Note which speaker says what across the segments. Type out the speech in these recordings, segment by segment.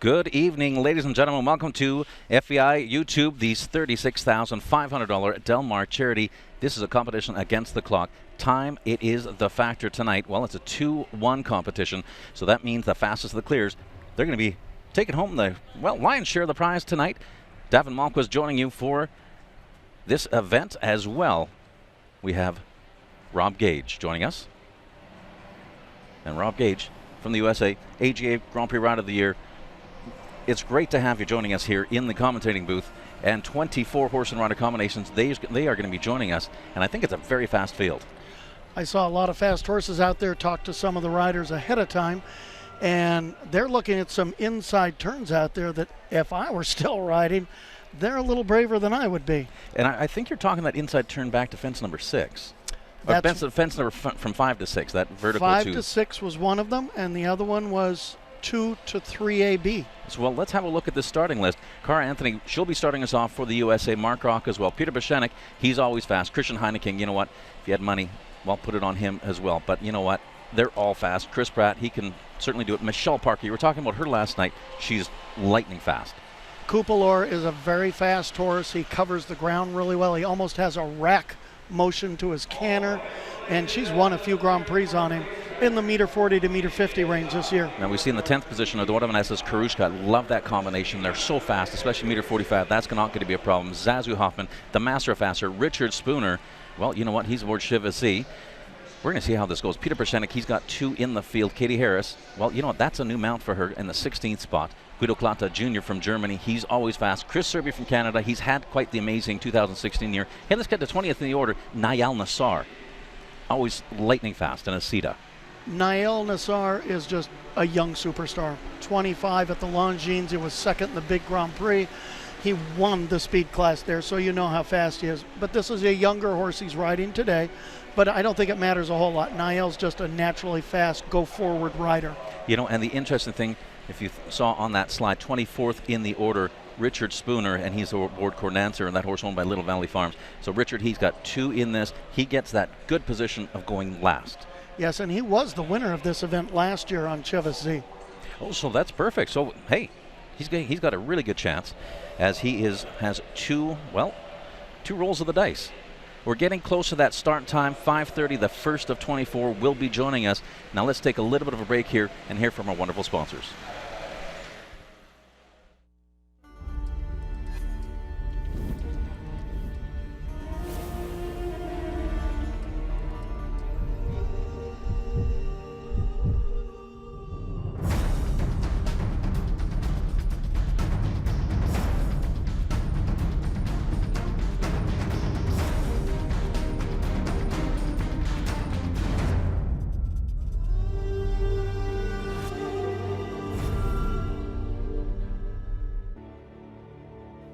Speaker 1: Good evening, ladies and gentlemen. Welcome to FEI YouTube, the $36,500 Del Mar charity. This is a competition against the clock. Time, it is the factor tonight. Well, it's a 2-1 competition, so that means the fastest of the clears, they're going to be taking home the, lion's share of the prize tonight. Davin Malquist joining you for this event as well. We have Rob Gage joining us. And Rob Gage from the USA, AGA Grand Prix Rider of the Year. It's great to have you joining us here in the commentating booth. And 24 horse and rider combinations, they are going to be joining us. And I think it's a very fast field.
Speaker 2: I saw a lot of fast horses out there, talked to some of the riders ahead of time, and they're looking at some inside turns out there that if I were still riding, they're a little braver than I would be.
Speaker 1: And I think you're talking that inside turn back to fence number 6. Or fence number from 5 to 6, that vertical
Speaker 2: 5 to 6 was one of them, and the other one was 2 to 3AB.
Speaker 1: So, well, let's have a look at this starting list. Cara Anthony, she'll be starting us off for the USA. Mark Rock as well. Peter Beshenik, he's always fast. Christian Heineken, you know what? If you had money, well, put it on him as well. But you know what? They're all fast. Chris Pratt, he can certainly do it. Michelle Parker, you were talking about her last night. She's lightning fast.
Speaker 2: Kupalor is a very fast horse. He covers the ground really well. He almost has a rack motion to his canter, and she's won a few Grand Prix on him in the meter 40 to meter 50 range this year.
Speaker 1: Now we see in the 10th position Eduardo Vanessa's Karushka. Love that combination. They're so fast, especially meter 45. That's not going to be a problem. Zazu Hoffman, the master of faster. Richard Spooner, well, you know what? He's aboard Chivasi. We're going to see how this goes. Peter Pershenik, he's got 2 in the field. Katie Harris, well, you know what? That's a new mount for her in the 16th spot. Guido Klata Jr. from Germany, he's always fast. Chris Serby from Canada, he's had quite the amazing 2016 year. Hey, let's get to 20th in the order. Nayal Nassar, always lightning fast in a Sita.
Speaker 2: Nayal Nassar is just a young superstar. 25 at the Longines, he was second in the big Grand Prix. He won the speed class there, so you know how fast he is. But this is a younger horse he's riding today, but I don't think it matters a whole lot. Nayal's just a naturally fast, go-forward rider.
Speaker 1: You know, and the interesting thing, if you saw on that slide, 24th in the order, Richard Spooner, and he's aboard Cordancer, and that horse owned by Little Valley Farms. So Richard, he's got 2 in this. He gets that good position of going last.
Speaker 2: Yes, and he was the winner of this event last year on Chivas.
Speaker 1: Oh, so that's perfect. So, hey, he's got a really good chance, as he has 2 rolls of the dice. We're getting close to that start time, 5:30. The first of 24 will be joining us. Now let's take a little bit of a break here and hear from our wonderful sponsors.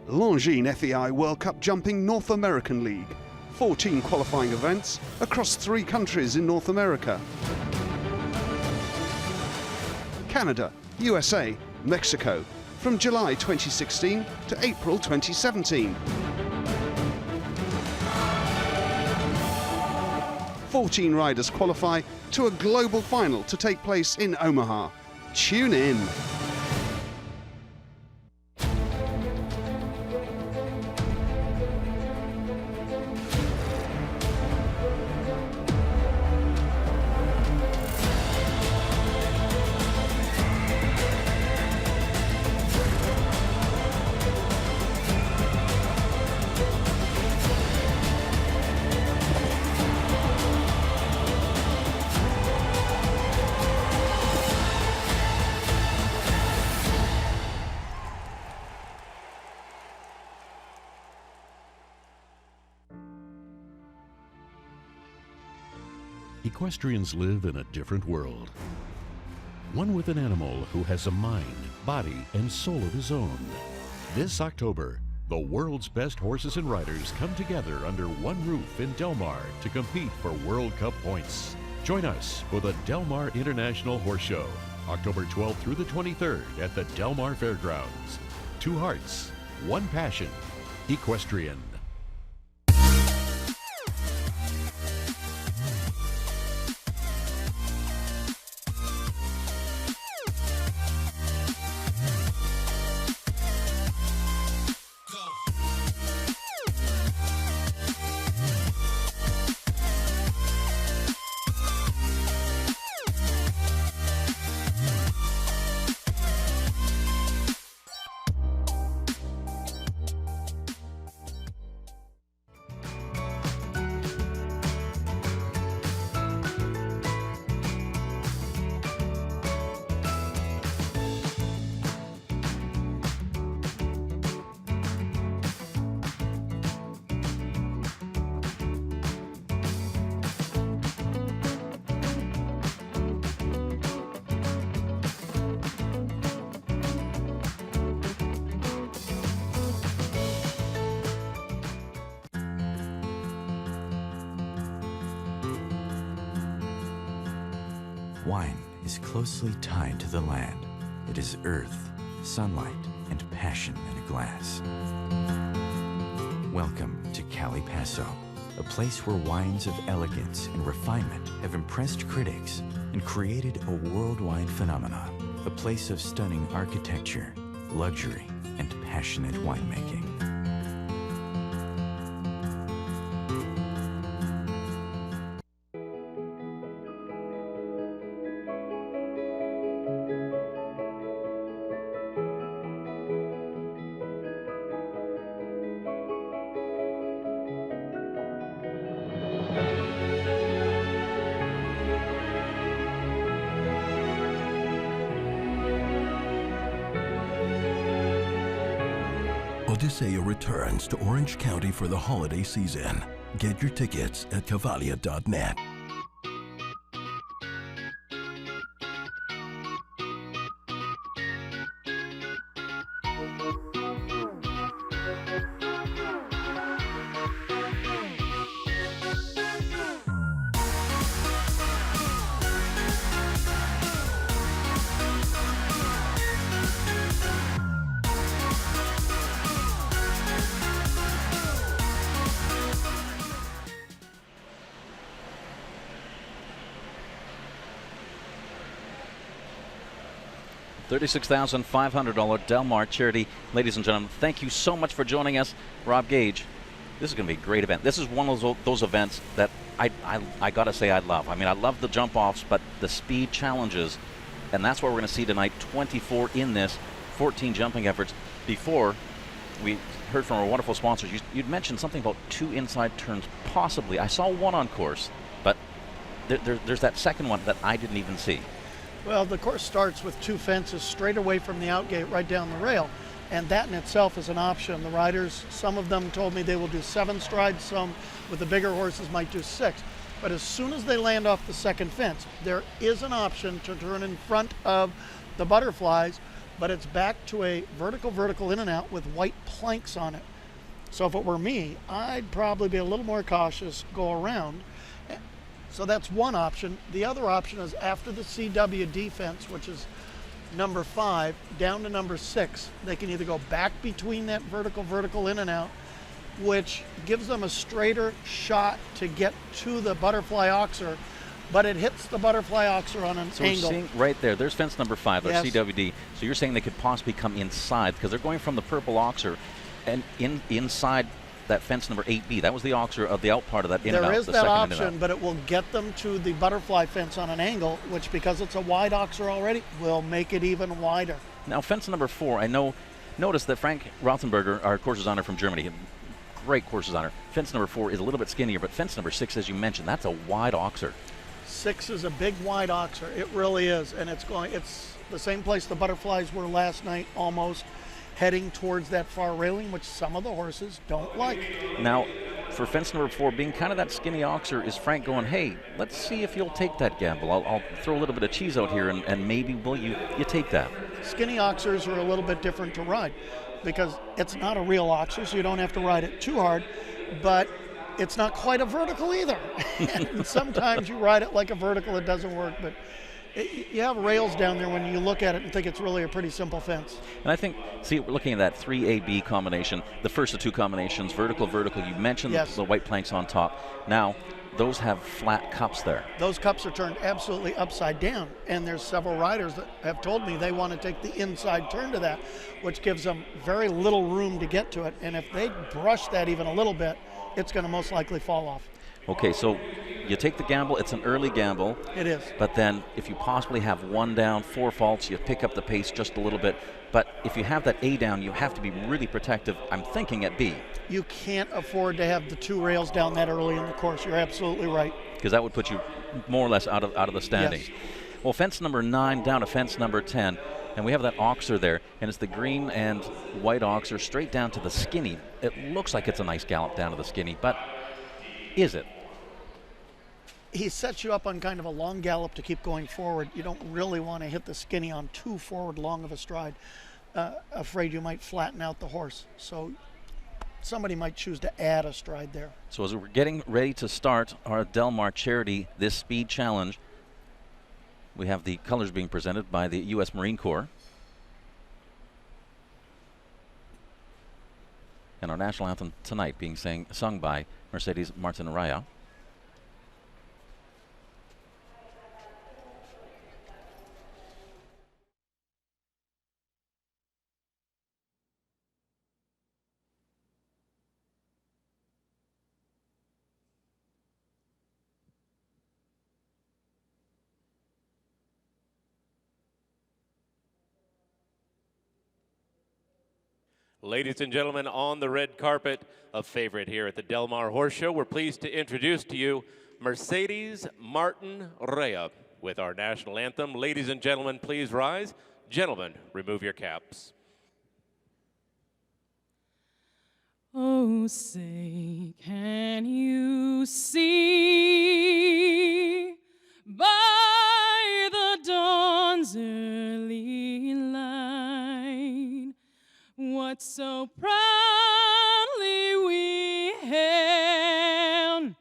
Speaker 3: Longines FEI World Cup Jumping North American League. 14 qualifying events across 3 countries in North America. Canada, USA, Mexico, from July 2016 to April 2017. 14 riders qualify to a global final to take place in Omaha. Tune in.
Speaker 4: Equestrians live in a different world. One with an animal who has a mind, body, and soul of his own. This October, the world's best horses and riders come together under one roof in Del Mar to compete for World Cup points. Join us for the Del Mar International Horse Show, October 12th through the 23rd at the Del Mar Fairgrounds. 2 hearts, 1 passion, Equestrian.
Speaker 5: Wine is closely tied to the land. It is earth, sunlight, and passion in a glass. Welcome to Cali Paso, a place where wines of elegance and refinement have impressed critics and created a worldwide phenomenon. A place of stunning architecture, luxury, and passionate winemaking.
Speaker 6: Odiseo returns to Orange County for the holiday season. Get your tickets at cavalia.net.
Speaker 1: $36,500 Del Mar charity. Ladies and gentlemen, thank you so much for joining us. Rob Gage, this is going to be a great event. This is one of those events that I got to say I love. I mean, I love the jump-offs, but the speed challenges, and that's what we're going to see tonight, 24 in this, 14 jumping efforts. Before, we heard from our wonderful sponsors. You'd mentioned something about 2 inside turns, possibly. I saw one on course, but there's that second one that I didn't even see.
Speaker 2: Well, the course starts with 2 fences straight away from the outgate right down the rail, and that in itself is an option. The riders, some of them told me they will do 7 strides, some with the bigger horses might do 6. But as soon as they land off the second fence, there is an option to turn in front of the butterflies, but it's back to a vertical in and out with white planks on it. So if it were me, I'd probably be a little more cautious, go around. So that's one option. The other option is after the CW defense, which is number 5, down to number 6. They can either go back between that vertical in and out, which gives them a straighter shot to get to the butterfly oxer, but it hits the butterfly oxer on an
Speaker 1: so
Speaker 2: angle.
Speaker 1: We're seeing right there's fence number 5, there's
Speaker 2: Yes.
Speaker 1: CWD. So you're saying they could possibly come inside because they're going from the purple oxer and inside that fence number 8B. That was the oxer of the out part of that in and out.
Speaker 2: There is
Speaker 1: the
Speaker 2: that
Speaker 1: second in and
Speaker 2: option,
Speaker 1: out.
Speaker 2: but it will get them to the butterfly fence on an angle, which because it's a wide oxer already, will make it even wider.
Speaker 1: Now fence number 4, notice that Frank Rothenberger, our course designer from Germany, great course designer. Fence number 4 is a little bit skinnier, but fence number 6, as you mentioned, that's a wide oxer.
Speaker 2: 6 is a big wide oxer. It really is, and it's the same place the butterflies were last night, almost heading towards that far railing, which some of the horses don't like.
Speaker 1: Now, for fence number 4 being kind of that skinny oxer, is Frank going, hey, let's see if you'll take that gamble. I'll throw a little bit of cheese out here, and maybe will you take that?
Speaker 2: Skinny oxers are a little bit different to ride because it's not a real oxer, so you don't have to ride it too hard, but it's not quite a vertical either. And sometimes you ride it like a vertical, it doesn't work, but you have rails down there when you look at it and think it's really a pretty simple fence.
Speaker 1: And I think, see, we're looking at that 3AB combination, the first of 2 combinations, vertical. You mentioned
Speaker 2: Yes.
Speaker 1: the white planks on top. Now, those have flat cups there.
Speaker 2: Those cups are turned absolutely upside down, and there's several riders that have told me they want to take the inside turn to that, which gives them very little room to get to it, and if they brush that even a little bit, it's going to most likely fall off.
Speaker 1: Okay, so you take the gamble. It's an early gamble.
Speaker 2: It is.
Speaker 1: But then if you possibly have 1 down, 4 faults, you pick up the pace just a little bit. But if you have that A down, you have to be really protective, I'm thinking, at B.
Speaker 2: You can't afford to have the 2 rails down that early in the course. You're absolutely right.
Speaker 1: Because that would put you more or less out of the standings.
Speaker 2: Yes.
Speaker 1: Well, fence number 9 down to fence number 10. And we have that oxer there, and it's the green and white oxer straight down to the skinny. It looks like it's a nice gallop down to the skinny, but is it?
Speaker 2: He sets you up on kind of a long gallop to keep going forward. You don't really want to hit the skinny on too forward long of a stride. Afraid you might flatten out the horse. So somebody might choose to add a stride there.
Speaker 1: So as we're getting ready to start our Del Mar Charity, this speed challenge, We have the colors being presented by the U.S. Marine Corps. And our national anthem tonight being sung by Mercedes Martin Raya.
Speaker 7: Ladies and gentlemen, on the red carpet, a favorite here at the Del Mar Horse Show, we're pleased to introduce to you Mercedes Martin Raya with our national anthem. Ladies and gentlemen, please rise. Gentlemen, remove your caps.
Speaker 8: Oh, say, can you see by the dawn's early light what so proudly we hailed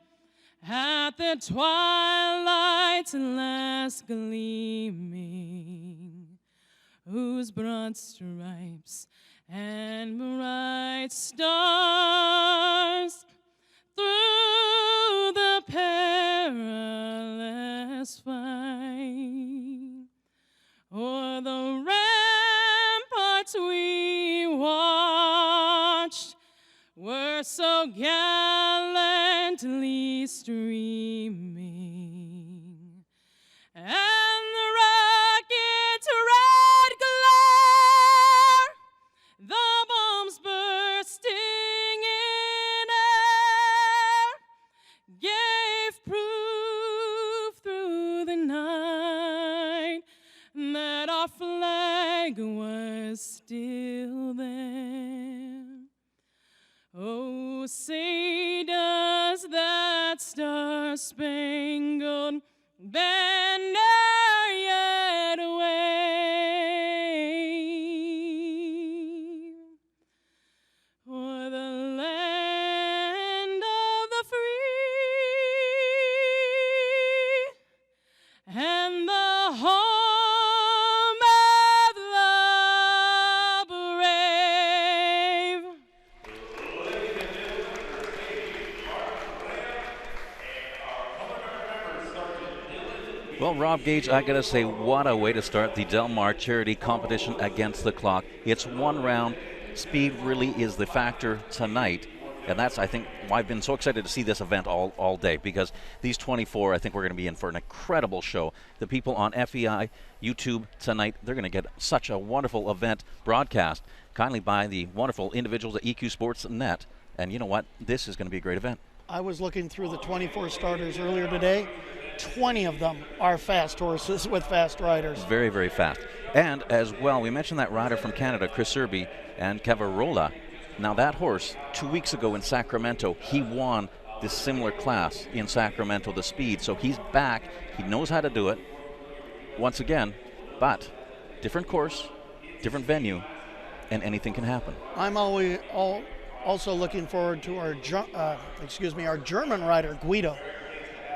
Speaker 8: at the twilight's last gleaming, whose broad stripes and bright stars through the perilous fight o'er the ramparts we watched were so gallantly streaming, and the rocket's red glare, the bombs bursting in air, gave proof through the night that our flag was still there. Oh, say does that star-spangled banner yet wave o'er the land of the free and the home of the brave?
Speaker 1: Well, Rob Gage, I gotta say, what a way to start the Del Mar charity competition against the clock. It's one round. Speed really is the factor tonight. And that's, I think, why I've been so excited to see this event all day, because these 24, I think we're going to be in for an incredible show. The people on FEI YouTube tonight, they're going to get such a wonderful event broadcast, kindly by the wonderful individuals at EQ Sports Net. And you know what? This is going to be a great event.
Speaker 2: I was looking through the 24 starters earlier today. 20 of them are fast horses with fast riders.
Speaker 1: Very, very fast. And as well, we mentioned that rider from Canada, Chris Serby and Cavarola. Now that horse, 2 weeks ago in Sacramento, he won this similar class in Sacramento, the speed. So he's back. He knows how to do it once again, but different course, different venue, and anything can happen.
Speaker 2: I'm also looking forward to our German rider, Guido,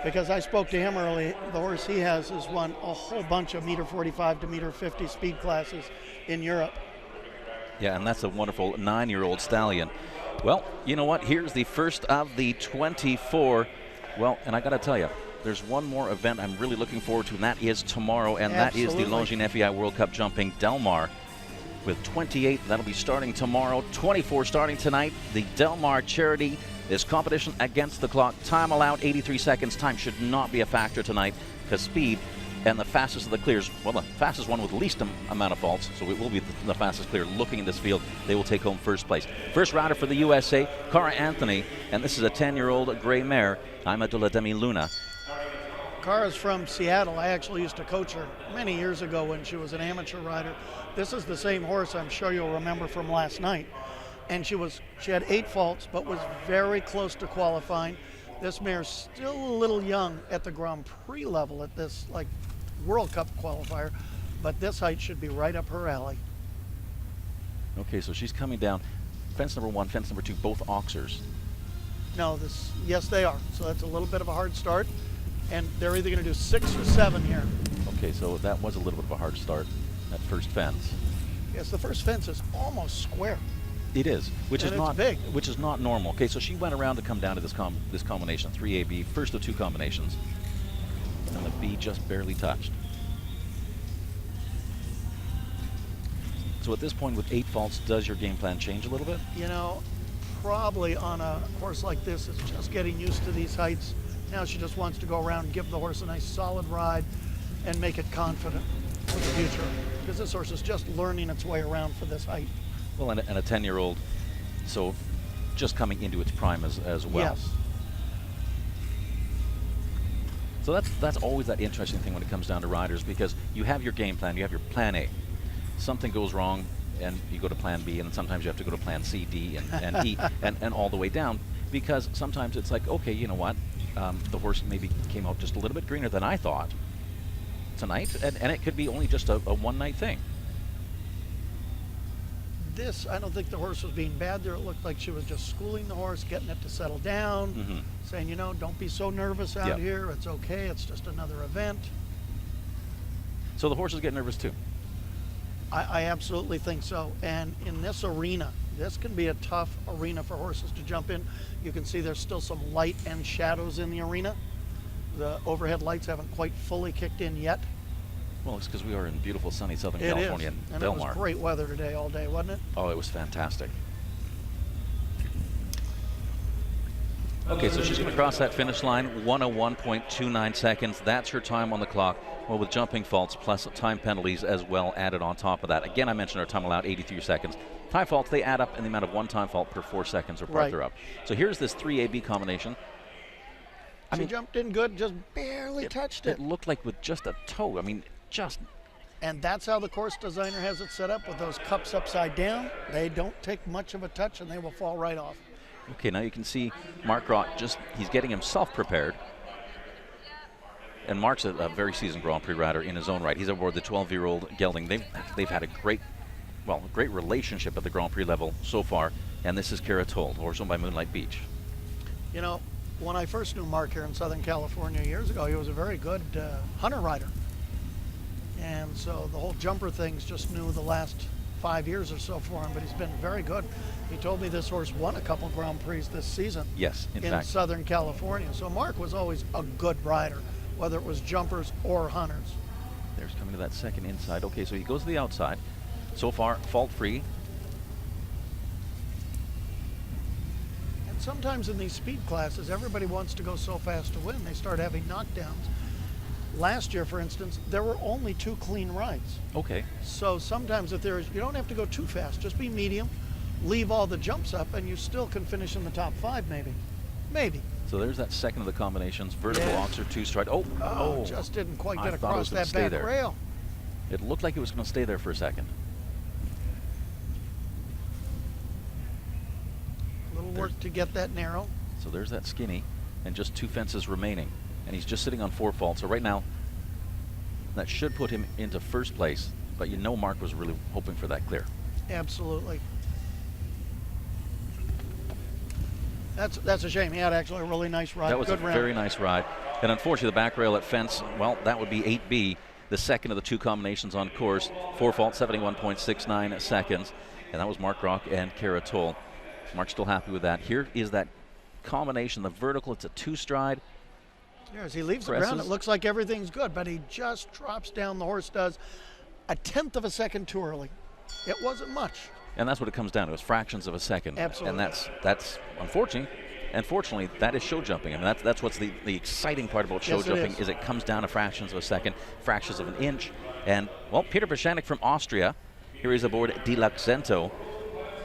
Speaker 2: because I spoke to him early. The horse he has won a whole bunch of meter 45 to meter 50 speed classes in Europe.
Speaker 1: Yeah, and that's a wonderful 9-year-old stallion. Well, you know what? Here's the first of the 24. Well, and I got to tell you, there's one more event I'm really looking forward to, and that is tomorrow, and
Speaker 2: Absolutely.
Speaker 1: that is the Longines FEI World Cup Jumping Del Mar. With 28, that'll be starting tomorrow. 24 starting tonight. The Del Mar charity. This competition against the clock. Time allowed 83 seconds. Time should not be a factor tonight, because speed and the fastest of the clears, well, the fastest one with the least amount of faults, so it will be the fastest clear. Looking at this field, they will take home first place. First rider for the USA, Cara Anthony, and this is a 10-year-old gray mare, Ima de la Demi Luna.
Speaker 2: Cara's from Seattle. I actually used to coach her many years ago when she was an amateur rider. This is the same horse I'm sure you'll remember from last night. And she had 8 faults, but was very close to qualifying. This mare's still a little young at the Grand Prix level at this World Cup qualifier, but this height should be right up her alley.
Speaker 1: Okay, so she's coming down. Fence number 1, fence number 2, both oxers.
Speaker 2: No, yes, they are. So that's a little bit of a hard start, and they're either going to do 6 or 7 here.
Speaker 1: Okay, so that was a little bit of a hard start, that first fence.
Speaker 2: Yes, the first fence is almost square.
Speaker 1: It is, which
Speaker 2: And
Speaker 1: is
Speaker 2: it's
Speaker 1: not
Speaker 2: big.
Speaker 1: which is not normal. Okay, so she went around to come down to this combination, 3AB, first of two combinations, and the B just barely touched. So at this point, with 8 faults, does your game plan change a little bit?
Speaker 2: You know, probably on a course like this, it's just getting used to these heights. Now she just wants to go around and give the horse a nice solid ride and make it confident for the future. Because this horse is just learning its way around for this height.
Speaker 1: Well, and a 10-year-old, so just coming into its prime as well.
Speaker 2: Yes.
Speaker 1: So that's always that interesting thing when it comes down to riders, because you have your game plan, you have your plan A. Something goes wrong, and you go to plan B, and sometimes you have to go to plan C, D, and E, and all the way down, because sometimes it's like, okay, you know what, the horse maybe came out just a little bit greener than I thought tonight, and it could be only just a one-night thing.
Speaker 2: This, I don't think the horse was being bad there. It looked like she was just schooling the horse, getting it to settle down, saying, you know, don't be so nervous out here. It's okay. It's just another event.
Speaker 1: So the horses get nervous too.
Speaker 2: I absolutely think so. And in this arena, this can be a tough arena for horses to jump in. You can see there's still some light and shadows in the arena. The overhead lights haven't quite fully kicked in yet.
Speaker 1: Well, it's because we are in beautiful sunny Southern
Speaker 2: It
Speaker 1: California
Speaker 2: is.
Speaker 1: and
Speaker 2: And
Speaker 1: Belmar.
Speaker 2: it was great weather today all day, wasn't it?
Speaker 1: Oh, it was fantastic. Okay, so she's going to cross that finish line, 101.29 seconds. That's her time on the clock. Well, with jumping faults plus time penalties as well added on top of that. Again, I mentioned our time allowed, 83 seconds. Time faults, they add up in the amount of one time fault per 4 seconds or farther up. So here's this 3AB combination.
Speaker 2: She jumped in good, just barely touched it.
Speaker 1: It looked like with just a toe. I mean, just.
Speaker 2: And that's how the course designer has it set up with those cups upside down. They don't take much of a touch and they will fall right off.
Speaker 1: Okay, now you can see Mark Rock he's getting himself prepared. And Mark's a very seasoned Grand Prix rider in his own right. He's aboard the 12-year-old gelding. They've had a great relationship at the Grand Prix level so far. And this is Kara Toll, horse owned by Moonlight Beach.
Speaker 2: You know, when I first knew Mark here in Southern California years ago, he was a very good hunter rider. And so the whole jumper thing's just new the last 5 years or so for him, but he's been very good. He told me this horse won a couple Grand Prix this season.
Speaker 1: Yes, in fact.
Speaker 2: Southern California. So Mark was always a good rider, whether it was jumpers or hunters.
Speaker 1: There's coming to that second inside. Okay, so he goes to the outside. So far, fault-free.
Speaker 2: And sometimes in these speed classes, everybody wants to go so fast to win. They start having knockdowns. Last year, for instance, there were only 2 clean rides.
Speaker 1: Okay.
Speaker 2: So sometimes if you don't have to go too fast, just be medium, leave all the jumps up, and you still can finish in the top 5 maybe. Maybe.
Speaker 1: So there's that second of the combinations. Vertical oxer, 2-stride.
Speaker 2: Oh, just didn't quite get
Speaker 1: I thought it was
Speaker 2: across
Speaker 1: gonna
Speaker 2: that
Speaker 1: stay
Speaker 2: back
Speaker 1: there.
Speaker 2: rail.
Speaker 1: It looked like it was going to stay there for a second.
Speaker 2: A little work to get that narrow.
Speaker 1: So there's that skinny, and just 2 fences remaining. And he's just sitting on 4 faults. So right now, that should put him into first place. But you know Mark was really hoping for that clear.
Speaker 2: Absolutely. That's a shame. He had actually a really nice ride.
Speaker 1: That was
Speaker 2: Good
Speaker 1: a
Speaker 2: round.
Speaker 1: very nice ride. And unfortunately, the back rail at fence, well, that would be 8B, the second of the 2 combinations on course. 4 faults, 71.69 seconds. And that was Mark Rock and Kara Toll. Mark's still happy with that. Here is that combination, the vertical. It's a 2-stride.
Speaker 2: Yeah, as he leaves the ground, it looks like everything's good, but he just drops down, the horse does, 1/10 of a second too early. It wasn't much.
Speaker 1: And that's what it comes down to, is fractions of a second.
Speaker 2: Absolutely.
Speaker 1: And that's unfortunate. And fortunately, that is show jumping. I mean, that's what's the exciting part about show jumping is it comes down to fractions of a second, fractions of an inch. And, well, Peter Peschanik from Austria, here he's aboard Di Luxento.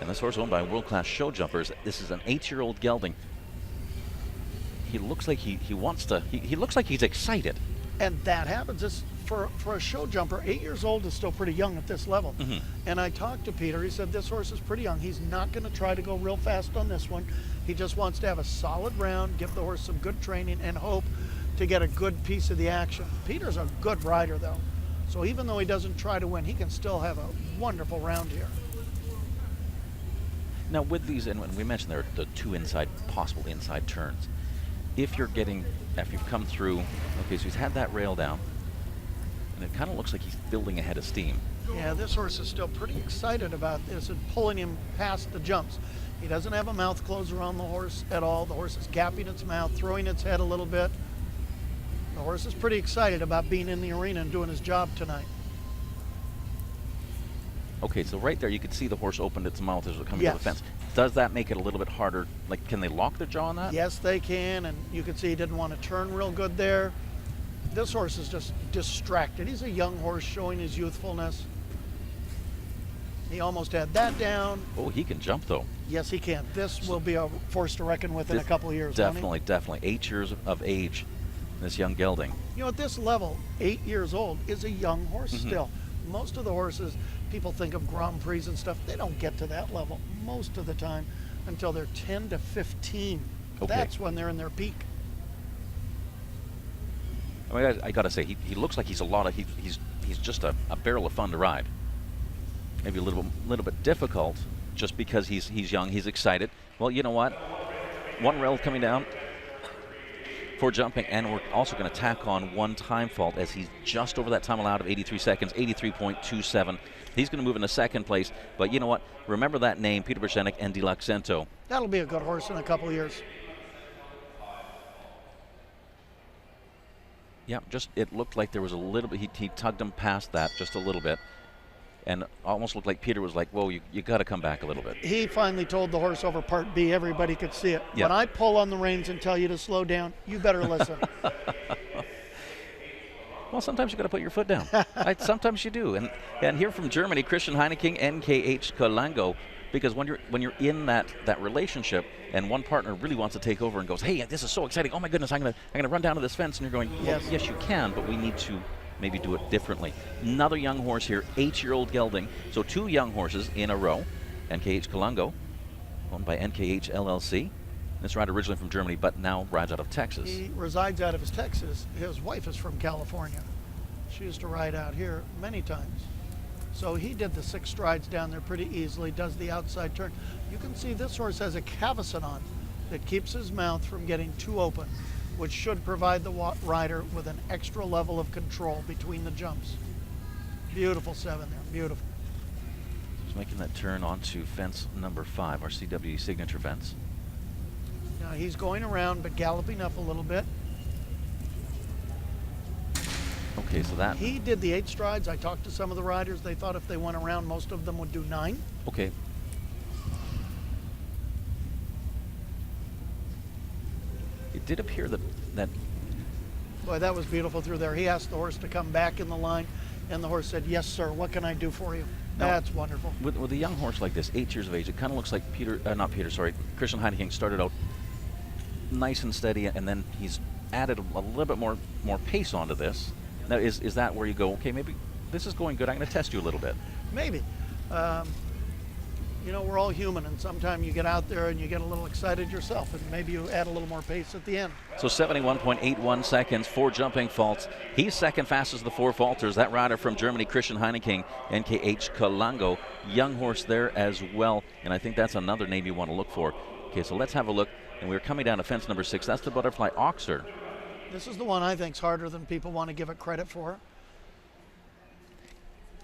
Speaker 1: And this horse owned by world-class show jumpers. This is an 8-year-old gelding. He looks like he wants to, he looks like he's excited.
Speaker 2: And that happens. It's for a show jumper, 8 years old is still pretty young at this level. And I talked to Peter. He said this horse is pretty young. He's not going to try to go real fast on this one. He just wants to have a solid round, give the horse some good training, and hope to get a good piece of the action. Peter's a good rider, though. So even though he doesn't try to win, he can still have a wonderful round here.
Speaker 1: Now with these, and we mentioned there are the 2 possible inside after you've come through, okay, so he's had that rail down. And it kind of looks like he's building a head of steam.
Speaker 2: Yeah, this horse is still pretty excited about this and pulling him past the jumps. He doesn't have a mouth close around the horse at all. The horse is gapping its mouth, throwing its head a little bit. The horse is pretty excited about being in the arena and doing his job tonight.
Speaker 1: Okay, so right there you could see the horse opened its mouth as it was coming to the
Speaker 2: Yes.
Speaker 1: fence. Does that make it a little bit harder? Like, can they lock their jaw on that?
Speaker 2: Yes, they can, and you can see he didn't want to turn real good there. This horse is just distracted. He's a young horse showing his youthfulness. He almost had that down.
Speaker 1: Oh, he can jump though.
Speaker 2: Yes, he can. This will be a force to reckon with in a couple of years. won't he?
Speaker 1: Definitely, definitely. 8 years of age, this young gelding.
Speaker 2: You know, at this level, 8 years old is a young horse still. Most of the horses, people think of Grand Prix and stuff, they don't get to that level most of the time until they're 10 to 15.
Speaker 1: Okay.
Speaker 2: That's when they're in their peak.
Speaker 1: I mean, I gotta say, he looks like he's just a barrel of fun to ride. Maybe a little bit difficult, just because he's young, he's excited. Well, you know what? One rail coming down for jumping, and we're also going to tack on one time fault as he's just over that time allowed of 83 seconds, 83.27. He's going to move into second place, but you know what? Remember that name, Peter Berzenik and De La Accento.
Speaker 2: That'll be a good horse in a couple of years.
Speaker 1: Yeah, just it looked like there was a little bit. He tugged him past that just a little bit, and almost looked like Peter was like, "Whoa, you got to come back a little bit."
Speaker 2: He finally told the horse over Part B, everybody could see it.
Speaker 1: Yeah.
Speaker 2: When I pull on the reins and tell you to slow down, you better listen.
Speaker 1: Well, sometimes you got to put your foot down. Sometimes you do. And here from Germany, Christian Heineken, NKH Kolango, because when you're in that relationship and one partner really wants to take over and goes, "Hey, this is so exciting! Oh my goodness, I'm gonna run down to this fence," and you're going, well, yes, you can, but we need to maybe do it differently. Another young horse here, 8-year-old gelding. So 2 young horses in a row. NKH Kolango, owned by NKH LLC. This rider originally from Germany, but now rides out of Texas.
Speaker 2: He resides out of his Texas. His wife is from California. She used to ride out here many times. So he did the 6 strides down there pretty easily, does the outside turn. You can see this horse has a cavesson on that keeps his mouth from getting too open, which should provide the rider with an extra level of control between the jumps. Beautiful 7 there, beautiful.
Speaker 1: He's making that turn onto fence number 5, our CW signature fence.
Speaker 2: Now he's going around but galloping up a little bit.
Speaker 1: Okay, so that.
Speaker 2: He did the 8 strides. I talked to some of the riders. They thought if they went around, most of them would do 9.
Speaker 1: Okay. It did appear that
Speaker 2: Boy, that was beautiful through there. He asked the horse to come back in the line, and the horse said, "Yes, sir. What can I do for you?"
Speaker 1: Now,
Speaker 2: That's wonderful.
Speaker 1: with a young horse like this, 8 years of age, it kind of looks like Christian Heineken started out nice and steady, and then he's added a little bit more pace onto this. Now, is that where you go, okay, maybe this is going good, I'm going to test you a little bit?
Speaker 2: Maybe. You know, we're all human, and sometimes you get out there and you get a little excited yourself, and maybe you add a little more pace at the end.
Speaker 1: So 71.81 seconds, 4 jumping faults. He's second fastest of the 4 falters. That rider from Germany, Christian Heineken, NKH Kolango. Young horse there as well, and I think that's another name you want to look for. Okay, so let's have a look, and we're coming down to fence number 6. That's the Butterfly Oxer.
Speaker 2: This is the one I think's harder than people want to give it credit for.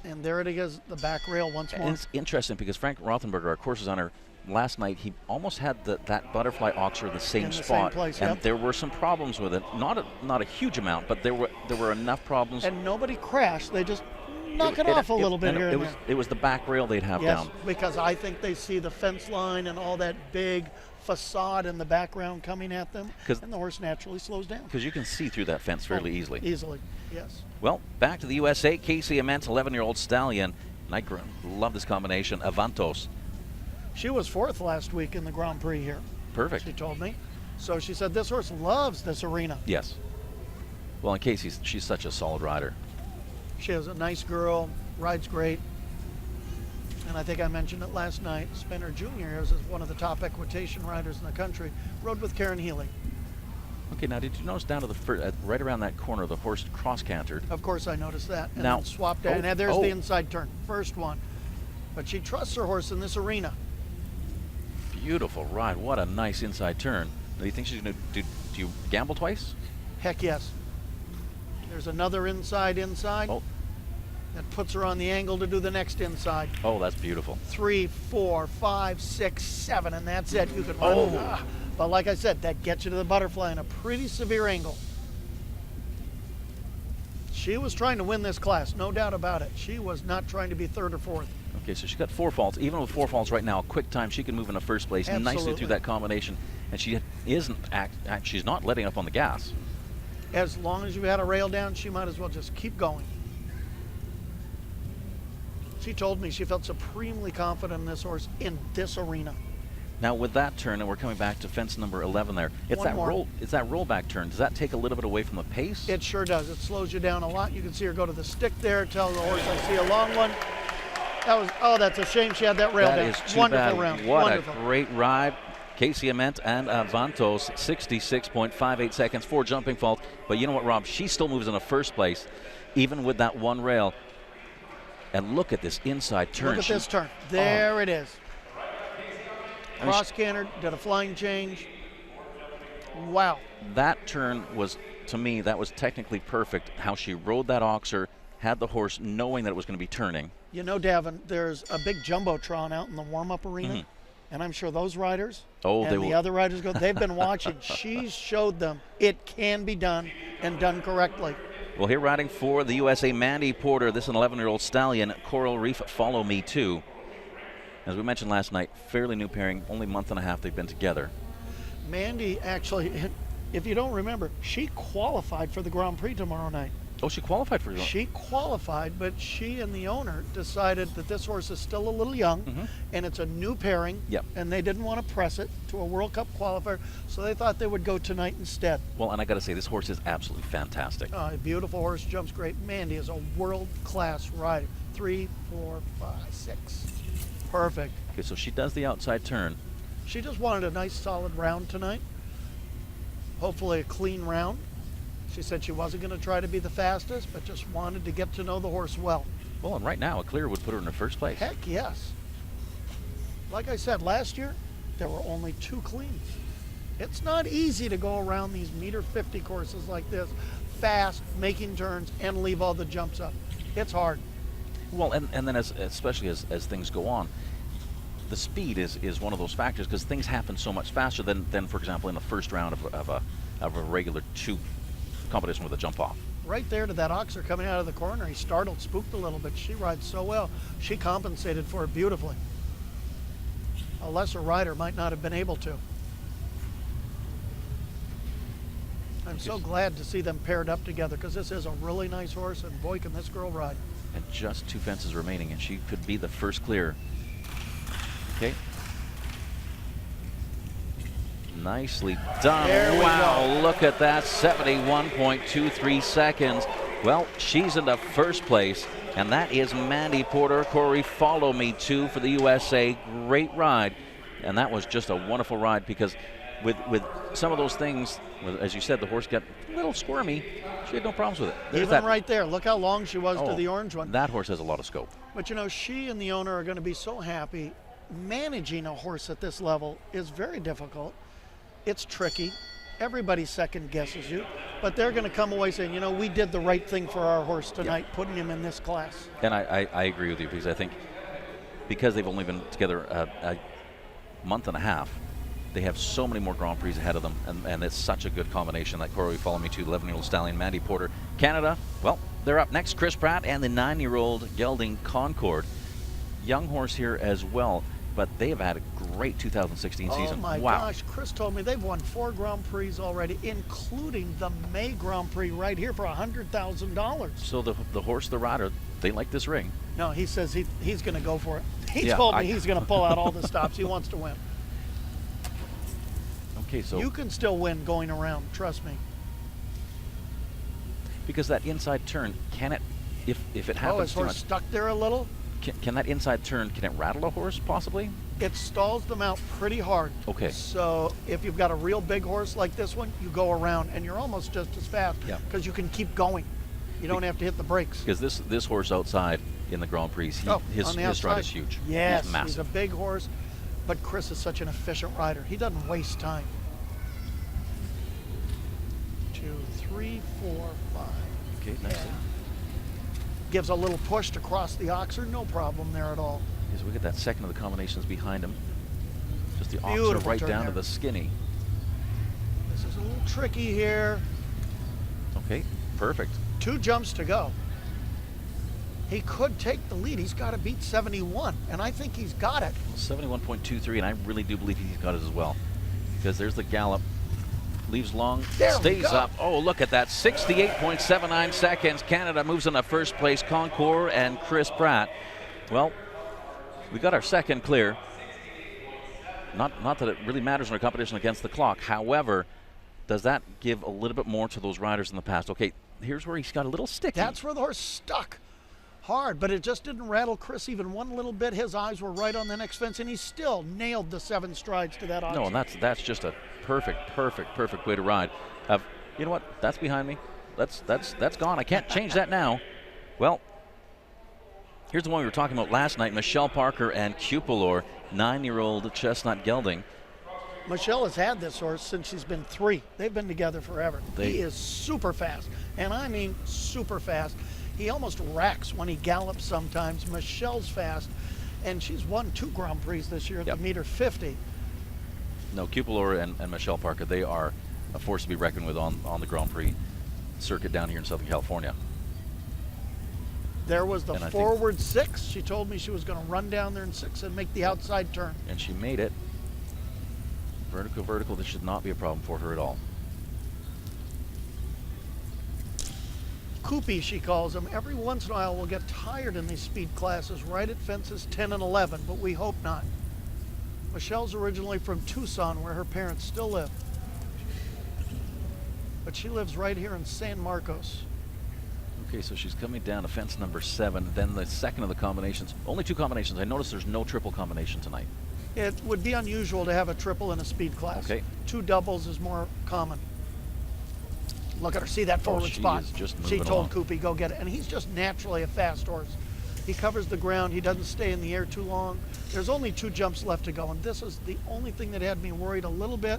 Speaker 2: And there it is, the back rail once more.
Speaker 1: And it's interesting because Frank Rothenberger, our course designer, last night he almost had that Butterfly Oxer the same
Speaker 2: In the
Speaker 1: spot,
Speaker 2: same place,
Speaker 1: and
Speaker 2: yep.
Speaker 1: there were some problems with it. Not a huge amount, but there were enough problems.
Speaker 2: And nobody crashed. They just knock it off a little bit here and there.
Speaker 1: It was the back rail they'd have
Speaker 2: Yes,
Speaker 1: down.
Speaker 2: because I think they see the fence line and all that big facade in the background coming at them, and the horse naturally slows down.
Speaker 1: Because you can see through that fence fairly easily.
Speaker 2: Easily, yes.
Speaker 1: Well, back to the USA. Casey Ament, 11-year-old stallion. And I love this combination. Avantos.
Speaker 2: She was 4th last week in the Grand Prix here.
Speaker 1: Perfect.
Speaker 2: She told me. So she said this horse loves this arena.
Speaker 1: Yes. Well, and Casey, she's such a solid rider.
Speaker 2: She is a nice girl, rides great. And I think I mentioned it last night. Spinner Jr. is one of the top equitation riders in the country. Rode with Karen Healy.
Speaker 1: Okay, now did you notice down to the first, right around that corner, the horse cross-cantered?
Speaker 2: Of course I noticed that. And
Speaker 1: Now-
Speaker 2: then swapped out.
Speaker 1: oh,
Speaker 2: And there's
Speaker 1: oh.
Speaker 2: the inside turn. First one. But she trusts her horse in this arena.
Speaker 1: Beautiful ride. What a nice inside turn. Do you think she's going to do you gamble twice?
Speaker 2: Heck yes. There's another inside.
Speaker 1: Oh.
Speaker 2: That puts her on the angle to do the next inside.
Speaker 1: Oh, that's beautiful.
Speaker 2: 3, 4, 5, 6, 7, and that's it. You can
Speaker 1: Oh.
Speaker 2: But like I said, that gets you to the butterfly in a pretty severe angle. She was trying to win this class, no doubt about it. She was not trying to be third or fourth.
Speaker 1: Okay, so she got 4 faults. Even with 4 faults right now, a quick time, she can move into first place nicely
Speaker 2: Absolutely.
Speaker 1: through that combination. And she isn't, she's not letting up on the gas.
Speaker 2: As long as you had a rail down, she might as well just keep going. She told me she felt supremely confident in this horse in this arena.
Speaker 1: Now with that turn, and we're coming back to fence number 11 there, it's
Speaker 2: One more.
Speaker 1: it's that rollback turn. Does that take a little bit away from the pace?
Speaker 2: It sure does. It slows you down a lot. You can see her go to the stick there, tell the horse I see a long one. That was, oh, that's a shame she had that rail down.
Speaker 1: That is too
Speaker 2: Wonderful
Speaker 1: bad.
Speaker 2: round.
Speaker 1: What
Speaker 2: Wonderful.
Speaker 1: a great ride. Casey Ament and Avantos, 66.58 seconds, 4 jumping faults. But you know what, Rob? She still moves in the first place, even with that one rail. And look at this inside turn.
Speaker 2: Look at this turn. There it is.
Speaker 1: I mean,
Speaker 2: Cross canter, did a flying change. Wow.
Speaker 1: that turn was, to me, that was technically perfect. How she rode that oxer, had the horse knowing that it was going to be turning.
Speaker 2: You know, Davin, there's a big jumbotron out in the warm-up arena, and I'm sure those riders and the other riders they've been watching. She showed them it can be done and done correctly.
Speaker 1: Well, here riding for the USA, Mandy Porter. This is an 11-year-old stallion. Coral Reef, Follow Me Too. As we mentioned last night, fairly new pairing. Only a month and a half they've been together.
Speaker 2: Mandy actually, if you don't remember, she qualified for the Grand Prix tomorrow night.
Speaker 1: Oh, she qualified for it.
Speaker 2: She qualified, but she and the owner decided that this horse is still a little young, and it's a new pairing, and they didn't want to press it to a World Cup qualifier, so they thought they would go tonight instead.
Speaker 1: Well, and I got to say, this horse is absolutely fantastic.
Speaker 2: A beautiful horse, jumps great. Mandy is a world-class rider. 3, 4, 5, 6. Perfect.
Speaker 1: Okay, so she does the outside turn.
Speaker 2: She just wanted a nice solid round tonight. Hopefully a clean round. She said she wasn't going to try to be the fastest, but just wanted to get to know the horse well.
Speaker 1: Well, and right now, a clear would put her in her first place.
Speaker 2: Heck yes. Like I said, last year, there were only 2 cleans. It's not easy to go around these meter 50 courses like this, fast, making turns, and leave all the jumps up. It's hard.
Speaker 1: Well, and then especially as things go on, the speed is one of those factors, because things happen so much faster than, for example, in the first round of a regular 2 competition with a jump off.
Speaker 2: Right there to that oxer coming out of the corner. He startled, spooked a little bit. She rides so well. She compensated for it beautifully. A lesser rider might not have been able to. I'm so glad to see them paired up together, because this is a really nice horse, and boy, can this girl ride.
Speaker 1: And just 2 fences remaining, and she could be the first clear. Okay. Nicely done. Wow, look at that, 71.23 seconds. Well, she's in the first place, and that is Mandy Porter. Corey, Follow Me Too for the USA. Great ride, and that was just a wonderful ride, because with some of those things, as you said, the horse got a little squirmy. She had no problems with it. There's
Speaker 2: Even right there, look how long she was to the orange one.
Speaker 1: That horse has a lot of scope.
Speaker 2: But you know, she and the owner are going to be so happy. Managing a horse at this level is very difficult. It's tricky. Everybody second guesses you, but they're going to come away saying, you know, we did the right thing for our horse tonight, putting him in this class.
Speaker 1: And I agree with you, because I think because they've only been together a month and a half, they have so many more Grand Prix ahead of them, and it's such a good combination. That Corey, Follow Me Too, 11-year-old stallion, Mandy Porter. Canada, well, they're up next. Chris Pratt and the 9-year-old gelding Concord. Young horse here as well, but they have had a great 2016 season.
Speaker 2: Oh my gosh, Chris told me they've won 4 Grand Prix already, including the May Grand Prix right here for $100,000.
Speaker 1: So the horse, the rider, they like this ring.
Speaker 2: No, he says he's going to go for it. He told me he's going to pull out all the stops. He wants to win.
Speaker 1: Okay, so
Speaker 2: you can still win going around, trust me.
Speaker 1: Because that inside turn, can it, if it happens
Speaker 2: his horse stuck there a little?
Speaker 1: Can that inside turn, can it rattle a horse possibly?
Speaker 2: It stalls them out pretty hard.
Speaker 1: Okay.
Speaker 2: So if you've got a real big horse like this one, you go around and you're almost just as fast, because you can keep going. You don't have to hit the brakes.
Speaker 1: Because this horse outside in the Grand Prix, his stride is huge.
Speaker 2: Yes,
Speaker 1: he's massive.
Speaker 2: He's a big horse, but Chris is such an efficient rider. He doesn't waste time. 2, 3, 4, 5.
Speaker 1: Okay, nicely.
Speaker 2: Gives a little push to cross the oxer, no problem there at all.
Speaker 1: As we get that second of the combinations behind him. Just the oxer
Speaker 2: Beautiful
Speaker 1: right
Speaker 2: turn
Speaker 1: down
Speaker 2: there.
Speaker 1: to the skinny.
Speaker 2: This is a little tricky here.
Speaker 1: Okay, perfect.
Speaker 2: 2 jumps to go. He could take the lead. He's got to beat 71, and I think he's got it.
Speaker 1: 71.23, and I really do believe he's got it as well. Because there's the gallop. Leaves long,
Speaker 2: There we
Speaker 1: stays
Speaker 2: go.
Speaker 1: up. Oh, look at that, 68.79 seconds. Canada moves into first place. Concours and Chris Pratt. Well, we got our second clear. Not that it really matters in our competition against the clock. However, does that give a little bit more to those riders in the past? Okay, here's where he's got a little sticky.
Speaker 2: That's where the horse stuck hard, but it just didn't rattle Chris even one little bit. His eyes were right on the next fence, and he still nailed the 7 strides to that oxer.
Speaker 1: No, and that's just a perfect way to ride. You know what? That's behind me. That's gone. I can't change that now. Well, here's the one we were talking about last night. Michelle Parker and Cupelor, 9-year-old chestnut gelding.
Speaker 2: Michelle has had this horse since she's been 3. They've been together forever. He is super fast, and I mean super fast. He almost racks when he gallops sometimes. Michelle's fast, and she's won 2 Grand Prix this year at the meter 50.
Speaker 1: No, Cupelor and Michelle Parker, they are a force to be reckoned with on the Grand Prix circuit down here in Southern California.
Speaker 2: There was the forward 6. She told me she was going to run down there in 6 and make the outside turn.
Speaker 1: And she made it. Vertical, this should not be a problem for her at all.
Speaker 2: Koopy, she calls him. Every once in a while we'll get tired in these speed classes right at fences 10 and 11, but we hope not. Michelle's originally from Tucson, where her parents still live. But she lives right here in San Marcos.
Speaker 1: Okay, so she's coming down to fence number 7, then the second of the combinations. Only 2 combinations. I noticed there's no triple combination tonight.
Speaker 2: It would be unusual to have a triple in a speed class.
Speaker 1: Okay.
Speaker 2: 2 doubles is more common. Look at her, see that forward
Speaker 1: she
Speaker 2: spot.
Speaker 1: is just
Speaker 2: She
Speaker 1: moving
Speaker 2: told
Speaker 1: along.
Speaker 2: Koopy, go get it. And he's just naturally a fast horse. He covers the ground, he doesn't stay in the air too long. There's only 2 jumps left to go, and this is the only thing that had me worried a little bit.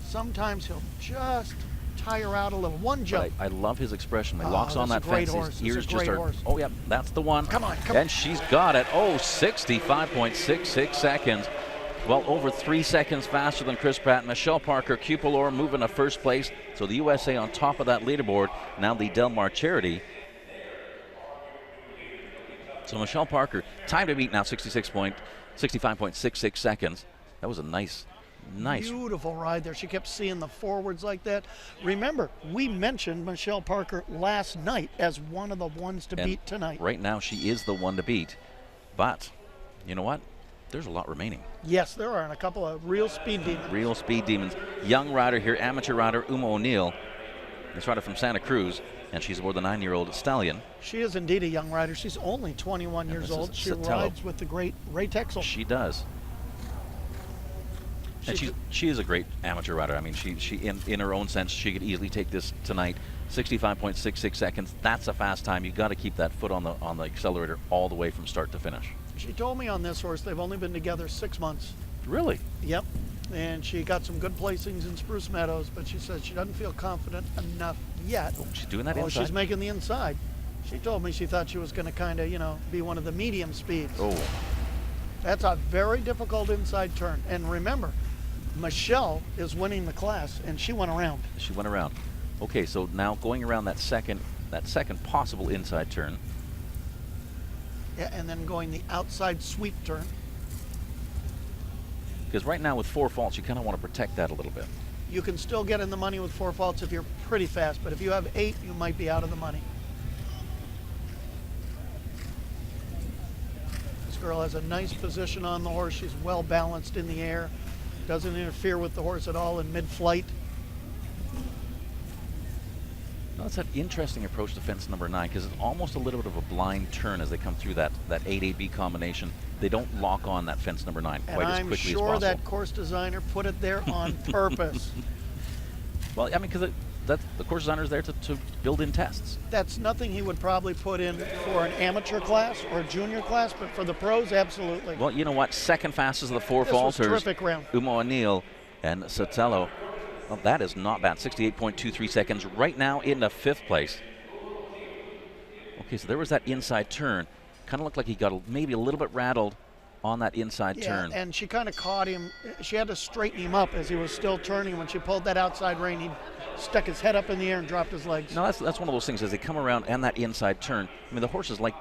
Speaker 2: Sometimes he'll just tire out a little. 1 jump.
Speaker 1: I love his expression. He locks on that
Speaker 2: great
Speaker 1: fence.
Speaker 2: horse.
Speaker 1: His ears
Speaker 2: This is a
Speaker 1: just
Speaker 2: great
Speaker 1: are.
Speaker 2: horse.
Speaker 1: Oh, yeah, that's the one.
Speaker 2: Come on.
Speaker 1: And she's got it. Oh, 65.66 seconds. Well, over 3 seconds faster than Chris Pratt. Michelle Parker, Cupelor moving to first place. So the USA on top of that leaderboard. Now the Del Mar Charity. So Michelle Parker, time to beat now, 65.66 seconds. That was a nice.
Speaker 2: Beautiful ride there. She kept seeing the forwards like that. Remember, we mentioned Michelle Parker last night as one of the ones to beat tonight.
Speaker 1: Right now, she is the one to beat. But, you know what? There's a lot remaining.
Speaker 2: Yes, there are, and a couple of real speed demons.
Speaker 1: Real speed demons. Young rider here, amateur rider Uma O'Neill. This rider from Santa Cruz, and she's aboard the 9-year-old stallion.
Speaker 2: She is indeed a young rider. She's only 21 years old. She rides with the great Ray Texel.
Speaker 1: She does. And she is a great amateur rider. I mean, she in her own sense, she could easily take this tonight. 65.66 seconds. That's a fast time. You got to keep that foot on the accelerator all the way from start to finish.
Speaker 2: She told me on this horse they've only been together 6 months.
Speaker 1: Really?
Speaker 2: Yep. And she got some good placings in Spruce Meadows, but she said she doesn't feel confident enough yet.
Speaker 1: Oh, she's doing that inside?
Speaker 2: Oh, she's making the inside. She told me she thought she was going to kind of, be one of the medium speeds.
Speaker 1: Oh.
Speaker 2: That's a very difficult inside turn. And remember, Michelle is winning the class, and she went around.
Speaker 1: She went around. Okay, so now going around that second possible inside turn.
Speaker 2: Yeah, and then going the outside sweep turn.
Speaker 1: Because right now with 4 faults, you kind of want to protect that a little bit.
Speaker 2: You can still get in the money with 4 faults if you're pretty fast, but if you have 8, you might be out of the money. This girl has a nice position on the horse. She's well balanced in the air. Doesn't interfere with the horse at all in mid-flight.
Speaker 1: That's an interesting approach to fence number 9 because it's almost a little bit of a blind turn as they come through that 8AB combination. They don't lock on that fence number 9 quite as quickly as possible.
Speaker 2: And I'm sure that course designer put it there on purpose.
Speaker 1: Well, I mean, because the course designer is there to build in tests.
Speaker 2: That's nothing he would probably put in for an amateur class or a junior class, but for the pros, absolutely.
Speaker 1: Well, you know what? Second fastest of the 4 falters.
Speaker 2: Terrific round.
Speaker 1: Uma O'Neill and Sotelo. Well, that is not bad. 68.23 seconds right now in the 5th place. Okay, so there was that inside turn. Kind of looked like he got maybe a little bit rattled on that inside turn.
Speaker 2: And she kind of caught him. She had to straighten him up as he was still turning. When she pulled that outside rein, he stuck his head up in the air and dropped his legs.
Speaker 1: No, that's one of those things as they come around and that inside turn. I mean, the horse is like,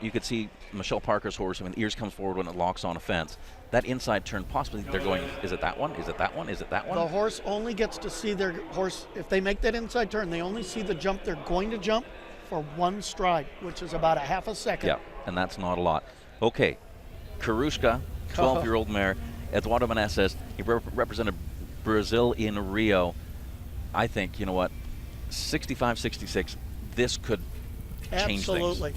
Speaker 1: you could see Michelle Parker's horse, I mean, the ears comes forward when it locks on a fence. That inside turn, possibly they're going, is it that one? Is it that one? Is it that one?
Speaker 2: The horse only gets to see their horse, if they make that inside turn, they only see the jump they're going to jump for one stride, which is about a half a second.
Speaker 1: Yeah, and that's not a lot. Okay, Karushka, 12-year-old mare, Eduardo Meneses. He represented Brazil in Rio. I think, you know what, 65-66, this could change things.
Speaker 2: Absolutely.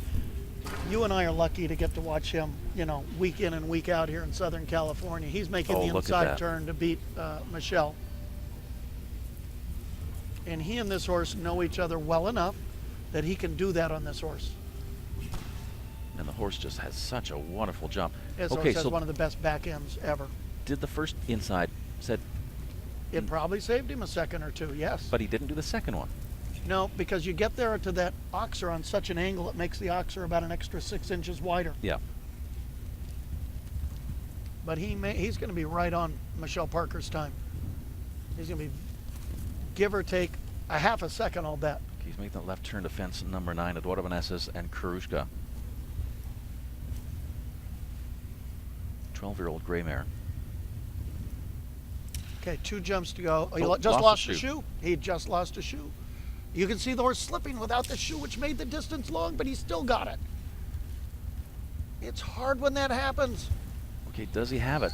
Speaker 2: You and I are lucky to get to watch him, you know, week in and week out here in Southern California. He's making the inside turn to beat Michelle. And he and this horse know each other well enough that he can do that on this horse.
Speaker 1: And the horse just has such a wonderful jump.
Speaker 2: This horse has one of the best back ends ever.
Speaker 1: Did the first inside said
Speaker 2: it probably saved him a second or two, yes.
Speaker 1: But he didn't do the second one.
Speaker 2: No, because you get there to that oxer on such an angle, it makes the oxer about an extra 6 inches wider.
Speaker 1: Yeah.
Speaker 2: But he's going to be right on Michelle Parker's time. He's going to be, give or take, a half a second, I'll bet.
Speaker 1: He's making the left turn to fence number 9, Eduardo Meneses and Karushka. 12-year-old gray mare.
Speaker 2: Okay, 2 jumps to go. Oh, he just lost the shoe. He just lost a shoe. You can see the horse slipping without the shoe, which made the distance long, but he still got it. It's hard when that happens.
Speaker 1: Okay, does he have it?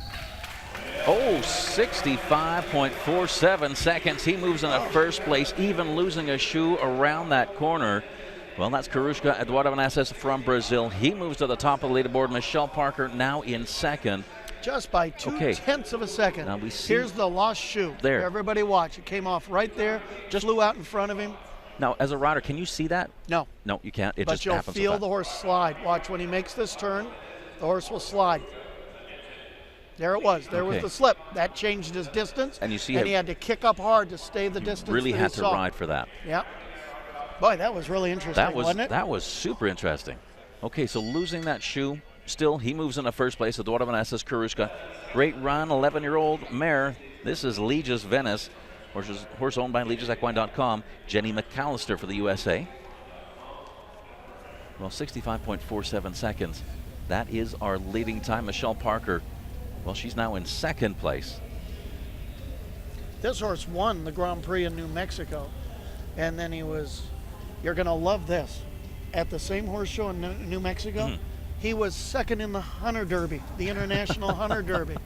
Speaker 1: Oh, 65.47 seconds. He moves into first place, even losing a shoe around that corner. Well, that's Karushka, Eduardo Meneses from Brazil. He moves to the top of the leaderboard. Michelle Parker now in second.
Speaker 2: Just by 2/10 of a second.
Speaker 1: Now we see
Speaker 2: here's the lost shoe.
Speaker 1: There.
Speaker 2: Everybody watch. It came off right there, just flew out in front of him.
Speaker 1: Now, as a rider, can you see that?
Speaker 2: No.
Speaker 1: No, you can't. It
Speaker 2: but
Speaker 1: just
Speaker 2: you'll
Speaker 1: happens.
Speaker 2: Feel the horse slide. Watch when he makes this turn, the horse will slide. There it was. There was the slip. That changed his distance.
Speaker 1: And you see
Speaker 2: he had to kick up hard to stay the distance.
Speaker 1: Really had to ride for that.
Speaker 2: Yeah. Boy, that was really interesting, wasn't it?
Speaker 1: That was super interesting. Okay, so losing that shoe, still he moves into first place. Eduardo Meneses, Karushka. Great run, 11-year-old mare. This is Legis Venice, horse owned by LegisEquine.com. Jenny McAllister for the USA. Well, 65.47 seconds. That is our leading time. Michelle Parker, well, she's now in second place.
Speaker 2: This horse won the Grand Prix in New Mexico, and then he was, you're going to love this, at the same horse show in New Mexico, he was second in the Hunter Derby, the International Hunter Derby.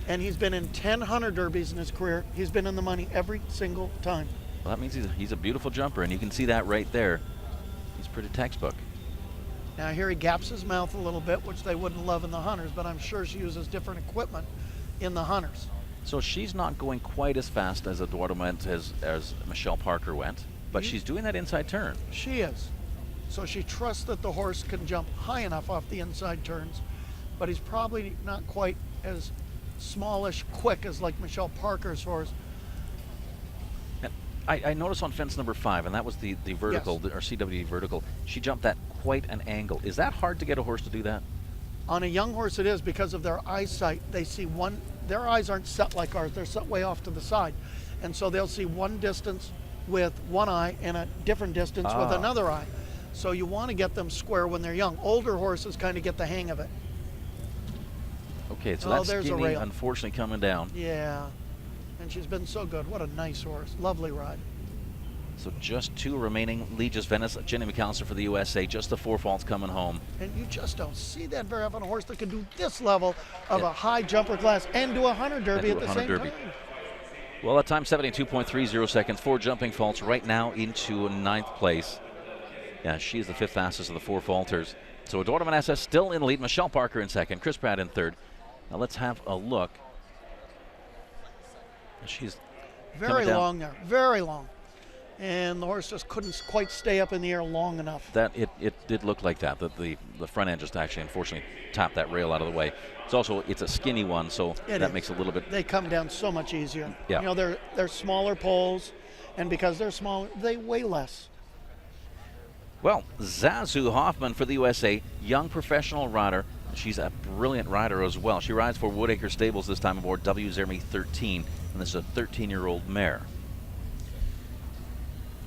Speaker 2: And he's been in 10 Hunter Derbies in his career. He's been in the money every single time.
Speaker 1: Well, that means he's a beautiful jumper, and you can see that right there. He's pretty textbook.
Speaker 2: Now here he gaps his mouth a little bit, which they wouldn't love in the Hunters, but I'm sure she uses different equipment in the Hunters.
Speaker 1: So she's not going quite as fast as Eduardo went as Michelle Parker went, but she's doing that inside turn.
Speaker 2: She is. So she trusts that the horse can jump high enough off the inside turns, but he's probably not quite as smallish quick as like Michelle Parker's horse.
Speaker 1: I noticed on fence number 5, and that was the vertical, or CW vertical, she jumped that quite an angle. Is that hard to get a horse to do that?
Speaker 2: On a young horse it is, because of their eyesight. They see one, their eyes aren't set like ours, they're set way off to the side. And so they'll see one distance with one eye and a different distance with another eye. So you want to get them square when they're young. Older horses kind of get the hang of it.
Speaker 1: Okay, so that's skinny, unfortunately, coming down.
Speaker 2: Yeah, and she's been so good. What a nice horse. Lovely ride.
Speaker 1: So just 2 remaining. Legis Venice, Jenny McAllister for the USA, just the 4 faults coming home.
Speaker 2: And you just don't see that very often, a horse that can do this level of a high jumper class and do a Hunter Derby at the same time.
Speaker 1: Well, that time 72.30 seconds, 4 jumping faults right now into 9th place. Yeah, she is the 5th fastest of the 4 faulters. So Eduardo Meneses still in lead, Michelle Parker in 2nd, Chris Pratt in 3rd. Now let's have a look. She's
Speaker 2: very long there, very long. And the horse just couldn't quite stay up in the air long enough.
Speaker 1: That it did look like that. The front end just actually, unfortunately, tapped that rail out of the way. It's a skinny one, so that makes it a little bit.
Speaker 2: They come down so much easier.
Speaker 1: Yeah.
Speaker 2: You know, they're smaller poles, and because they're smaller, they weigh less.
Speaker 1: Well, Zazu Hoffman for the USA, young professional rider. She's a brilliant rider as well. She rides for Woodacre Stables this time aboard W. Zermi 13, and this is a 13-year-old mare.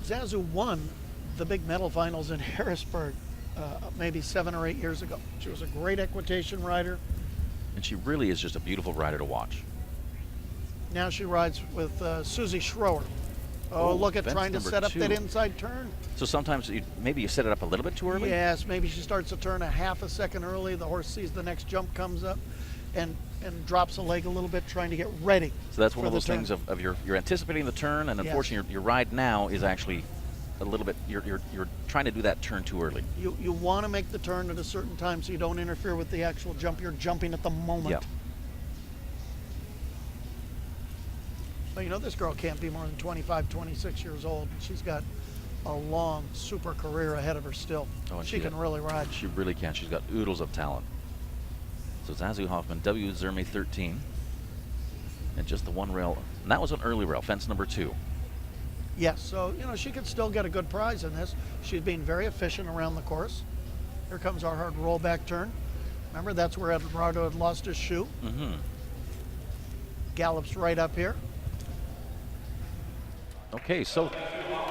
Speaker 2: Zazu won the big medal finals in Harrisburg maybe 7 or 8 years ago. She was a great equitation rider.
Speaker 1: And she really is just a beautiful rider to watch.
Speaker 2: Now she rides with Susie Schroer. Oh, look at
Speaker 1: fence
Speaker 2: trying to
Speaker 1: number
Speaker 2: set up
Speaker 1: 2.
Speaker 2: that inside turn.
Speaker 1: So sometimes maybe you set it up a little bit too early?
Speaker 2: Yes, maybe she starts the turn a half a second early. The horse sees the next jump comes up and drops a leg a little bit trying to get ready.
Speaker 1: So that's one of those
Speaker 2: turn.
Speaker 1: things of you're anticipating the turn, and unfortunately your ride now is actually a little bit, you're trying to do that turn too early.
Speaker 2: You want to make the turn at a certain time so you don't interfere with the actual jump. You're jumping at the moment.
Speaker 1: Yep.
Speaker 2: Well, you know, this girl can't be more than 25, 26 years old. She's got a long, super career ahead of her still.
Speaker 1: Oh, and
Speaker 2: she can really ride.
Speaker 1: She really can. She's got oodles of talent. So Zazu Hoffman, W. Zermi 13. And just the one rail. And that was an early rail, fence number 2.
Speaker 2: Yes, so, you know, she could still get a good prize in this. She's being very efficient around the course. Here comes our hard rollback turn. Remember, that's where Eduardo had lost his shoe.
Speaker 1: Mm-hmm.
Speaker 2: Gallops right up here.
Speaker 1: Okay, so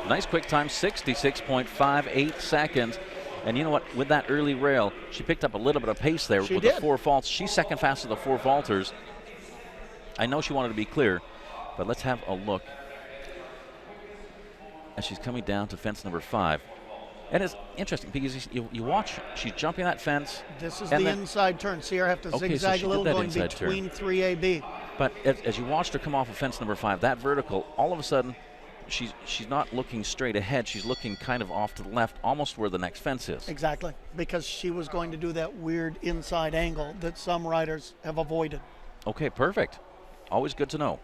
Speaker 1: nice quick time, 66.58 seconds. And you know what? With that early rail, she picked up a little bit of pace there with the 4 faults. She's second fast of the 4 falters. I know she wanted to be clear, but let's have a look. As she's coming down to fence number 5. And it's interesting because you watch, she's jumping that fence.
Speaker 2: This is the inside turn. See her have to zigzag a little going between 3AB.
Speaker 1: But as you watched her come off of fence number 5, that vertical, all of a sudden, she's not looking straight ahead. She's looking kind of off to the left, almost where the next fence is.
Speaker 2: Exactly, because she was going to do that weird inside angle that some riders have avoided.
Speaker 1: Okay, perfect. Always good to know.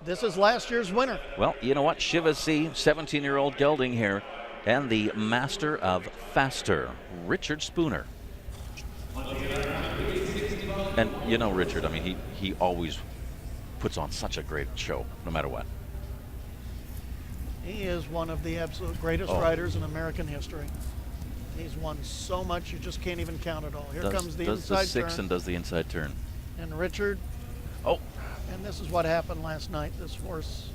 Speaker 2: This is last year's winner.
Speaker 1: Well, you know what? Shiva C, 17-year-old gelding here, and the master of faster, Richard Spooner. And you know Richard, I mean, he always puts on such a great show, no matter what.
Speaker 2: He is one of the absolute greatest riders in American history. He's won so much you just can't even count it all. Here comes the inside turn.
Speaker 1: Does the 6 and does the inside turn.
Speaker 2: And Richard.
Speaker 1: Oh.
Speaker 2: And this is what happened last night. This horse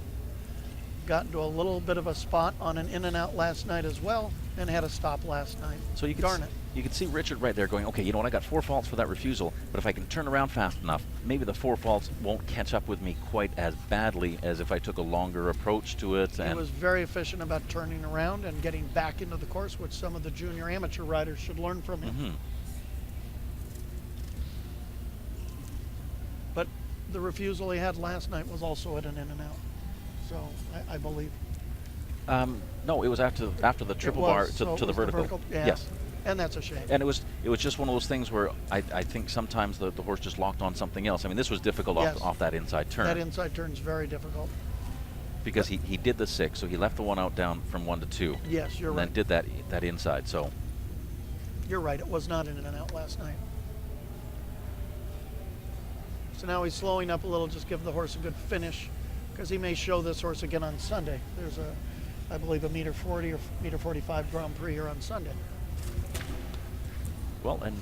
Speaker 2: got into a little bit of a spot on an in and out last night as well and had a stop last night.
Speaker 1: So you
Speaker 2: Darn it.
Speaker 1: You can see Richard right there going, okay, you know what, I got 4 faults for that refusal, but if I can turn around fast enough, maybe the 4 faults won't catch up with me quite as badly as if I took a longer approach to it.
Speaker 2: He was very efficient about turning around and getting back into the course, which some of the junior amateur riders should learn from him.
Speaker 1: Mm-hmm.
Speaker 2: But the refusal he had last night was also at an in and out. So I believe.
Speaker 1: No, it was after the triple bar to the vertical.
Speaker 2: Yeah.
Speaker 1: Yes.
Speaker 2: And that's a shame.
Speaker 1: And it was just one of those things where I think sometimes the horse just locked on something else. I mean, this was difficult off that inside turn.
Speaker 2: That inside turn is very difficult.
Speaker 1: Because he did the 6, so he left the 1 out down from 1 to 2.
Speaker 2: Yes, you're
Speaker 1: right.
Speaker 2: And
Speaker 1: then did that inside, so.
Speaker 2: You're right, it was not in and out last night. So now he's slowing up a little, just give the horse a good finish, because he may show this horse again on Sunday. There's I believe a meter 40 or meter 45 Grand Prix here on Sunday.
Speaker 1: Well, and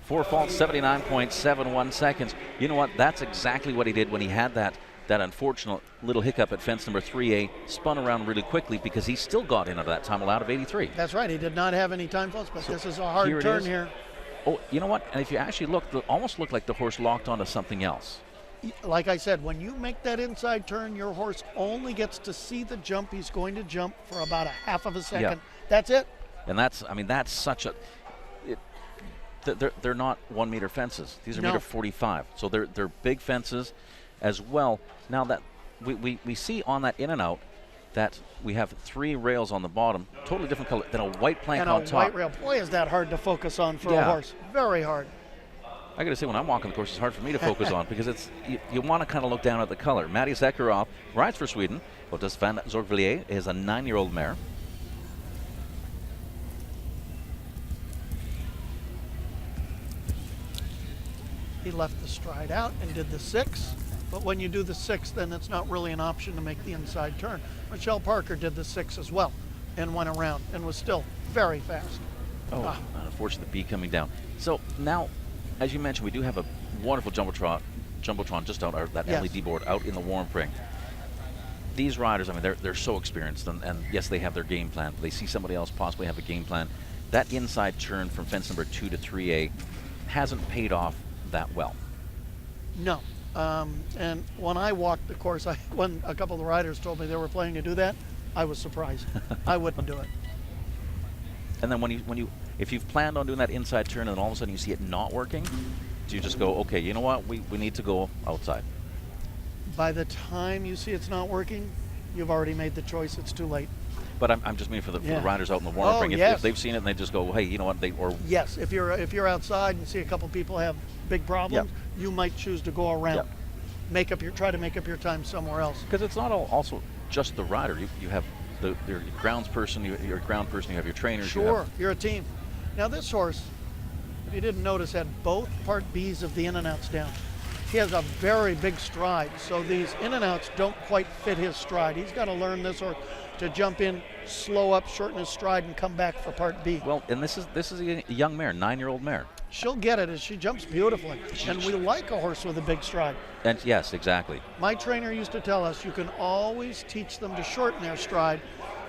Speaker 1: 4 faults, 79.71 seconds. You know what? That's exactly what he did when he had that unfortunate little hiccup at fence number 3A, spun around really quickly because he still got into that time allowed of 83.
Speaker 2: That's right. He did not have any time faults, but this is a hard turn here.
Speaker 1: Oh, you know what? And if you actually look, it almost looked like the horse locked onto something else.
Speaker 2: Like I said, when you make that inside turn, your horse only gets to see the jump he's going to jump for about a half of a second.
Speaker 1: Yeah.
Speaker 2: That's it.
Speaker 1: And that's such a. They're not 1 meter fences. These are meter 45. So they're big fences as well. Now that we see on that in and out that we have 3 rails on the bottom, totally different color, than a white plank on top.
Speaker 2: And a white rail. Boy, is that hard to focus on for a horse. Very hard.
Speaker 1: I got to say, when I'm walking the course, it's hard for me to focus on because it's you want to kind of look down at the color. Maddie Sekharov rides for Sweden. Lotus van Zorgvilliers is a 9-year-old mare.
Speaker 2: He left the stride out and did the 6. But when you do the 6, then it's not really an option to make the inside turn. Michelle Parker did the 6 as well and went around and was still very fast.
Speaker 1: Oh, unfortunately, the B coming down. So now, as you mentioned, we do have a wonderful Jumbotron just out that
Speaker 2: Yes.
Speaker 1: LED board out in the warm ring. These riders, I mean, they're so experienced, and yes, they have their game plan. They see somebody else possibly have a game plan. That inside turn from fence number 2 to 3A hasn't paid off that well.
Speaker 2: No. And when I walked the course, when a couple of the riders told me they were planning to do that, I was surprised. I wouldn't do it.
Speaker 1: And then if you've planned on doing that inside turn and then all of a sudden you see it not working, do you just go, okay, you know what, we need to go outside?
Speaker 2: By the time you see it's not working, you've already made the choice. It's too late.
Speaker 1: But I'm just meaning for the riders out in the warm
Speaker 2: Oh,
Speaker 1: ring.
Speaker 2: yes.
Speaker 1: If they've seen it and they just go, hey, you know what,
Speaker 2: Yes, if you're outside and see a couple people have big problems, you might choose to go around. Try to make up your time somewhere else.
Speaker 1: Because it's not also just the rider. You have your grounds person, your ground person, you have your trainers.
Speaker 2: Sure, you're a team. Now this horse, if you didn't notice, had both part Bs of the in and outs down. He has a very big stride, so these in and outs don't quite fit his stride. He's got to learn this horse to jump in, slow up, shorten his stride, and come back for part B.
Speaker 1: Well, and this is a young mare, 9-year-old mare.
Speaker 2: She'll get it as she jumps beautifully. And we like a horse with a big stride.
Speaker 1: And yes, exactly.
Speaker 2: My trainer used to tell us you can always teach them to shorten their stride,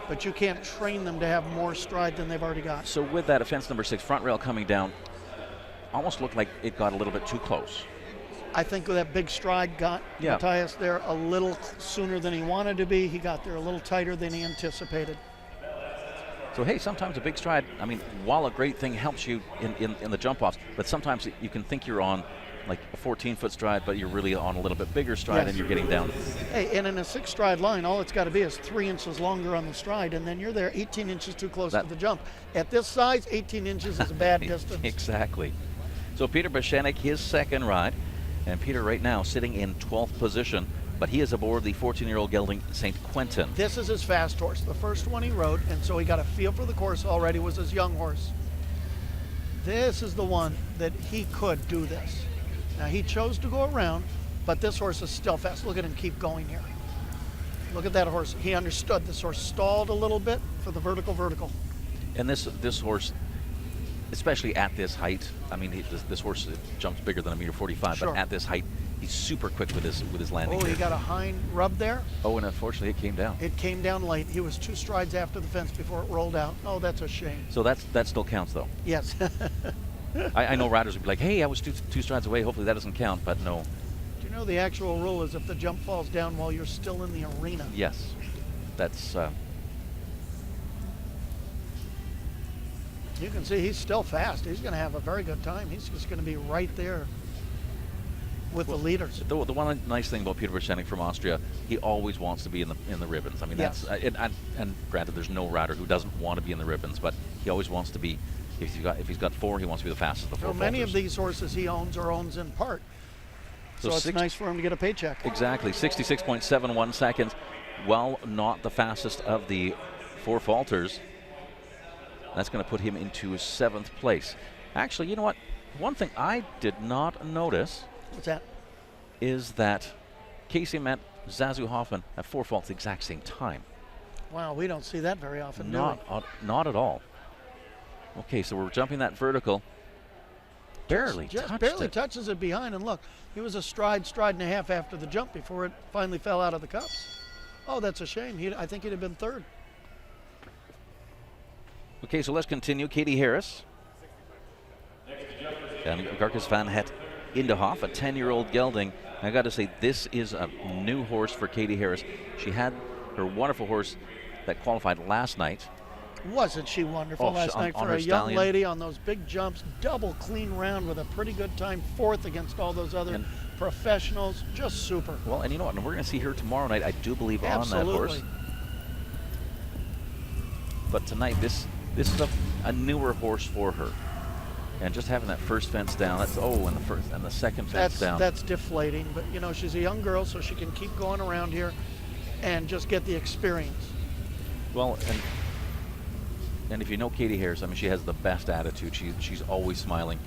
Speaker 2: but you can't train them to have more stride than they've already got.
Speaker 1: So with that, fence number 6, front rail coming down, almost looked like it got a little bit too close.
Speaker 2: I think that big stride got Matthias there a little sooner than he wanted to be. He got there a little tighter than he anticipated.
Speaker 1: So hey, sometimes a big stride, I mean, while a great thing helps you in the jump offs, but sometimes you can think you're on like a 14-foot stride, but you're really on a little bit bigger stride and you're getting down.
Speaker 2: Hey, and in a 6-stride line, all it's got to be is 3 inches longer on the stride, and then you're there 18 inches too close to the jump. At this size, 18 inches is a bad distance.
Speaker 1: Exactly. So Peter Beshenik, his second ride, and Peter right now sitting in 12th position, but he is aboard the 14-year-old gelding St. Quentin.
Speaker 2: This is his fast horse. The first one he rode, and so he got a feel for the course already, was his young horse. This is the one that he could do this. Now he chose to go around, but this horse is still fast. Look at him keep going here. Look at that horse. He understood. This horse stalled a little bit for the vertical.
Speaker 1: And this horse, especially at this height, I mean, this horse jumps bigger than 1.45 meters, but at this height, he's super quick with his landing.
Speaker 2: Oh, he got a hind rub there.
Speaker 1: Oh, and unfortunately, it came down.
Speaker 2: It came down late. He was 2 strides after the fence before it rolled out. Oh, that's a shame.
Speaker 1: So that still counts, though.
Speaker 2: Yes.
Speaker 1: I know riders would be like, hey, I was two strides away. Hopefully that doesn't count, but no.
Speaker 2: Do you know the actual rule is if the jump falls down while you're still in the arena?
Speaker 1: Yes. That's...
Speaker 2: You can see he's still fast. He's going to have a very good time. He's just going to be right there with the leaders.
Speaker 1: The one nice thing about Peter Beshenik from Austria, he always wants to be in the ribbons. I mean, that's and granted, there's no rider who doesn't want to be in the ribbons, but he always wants to be. If he's got 4, he wants to be the fastest of the 4.
Speaker 2: So many of these horses he owns or owns in part. So it's nice for him to get a paycheck.
Speaker 1: Exactly, 66.71 seconds. Well, not the fastest of the 4 falters. That's going to put him into 7th place. Actually, you know what? One thing I did not notice.
Speaker 2: What's that?
Speaker 1: Is that Casey met Zazu Hoffman at 4 faults the exact same time.
Speaker 2: Wow, we don't see that very often,
Speaker 1: Not at all. Okay, so we're jumping that vertical. Barely
Speaker 2: touches it behind, and look, he was a stride and a half after the jump before it finally fell out of the cups. Oh, that's a shame. I think he'd have been 3rd.
Speaker 1: Okay, so let's continue. Katie Harris. And Garkas van Het Indehoff, a 10-year-old gelding. I got to say, this is a new horse for Katie Harris. She had her wonderful horse that qualified last night.
Speaker 2: Wasn't she wonderful last night for a young lady on those big jumps? Double clean round with a pretty good time, 4th against all those other professionals. Just super.
Speaker 1: Well, and you know what? And we're going to see her tomorrow night, I do believe, on that horse. But tonight, this is a newer horse for her. And just having that first fence down, and the second fence down.
Speaker 2: That's deflating, but you know, she's a young girl, so she can keep going around here and just get the experience.
Speaker 1: Well, and if you know Katie Harris, I mean, she has the best attitude. She's always smiling,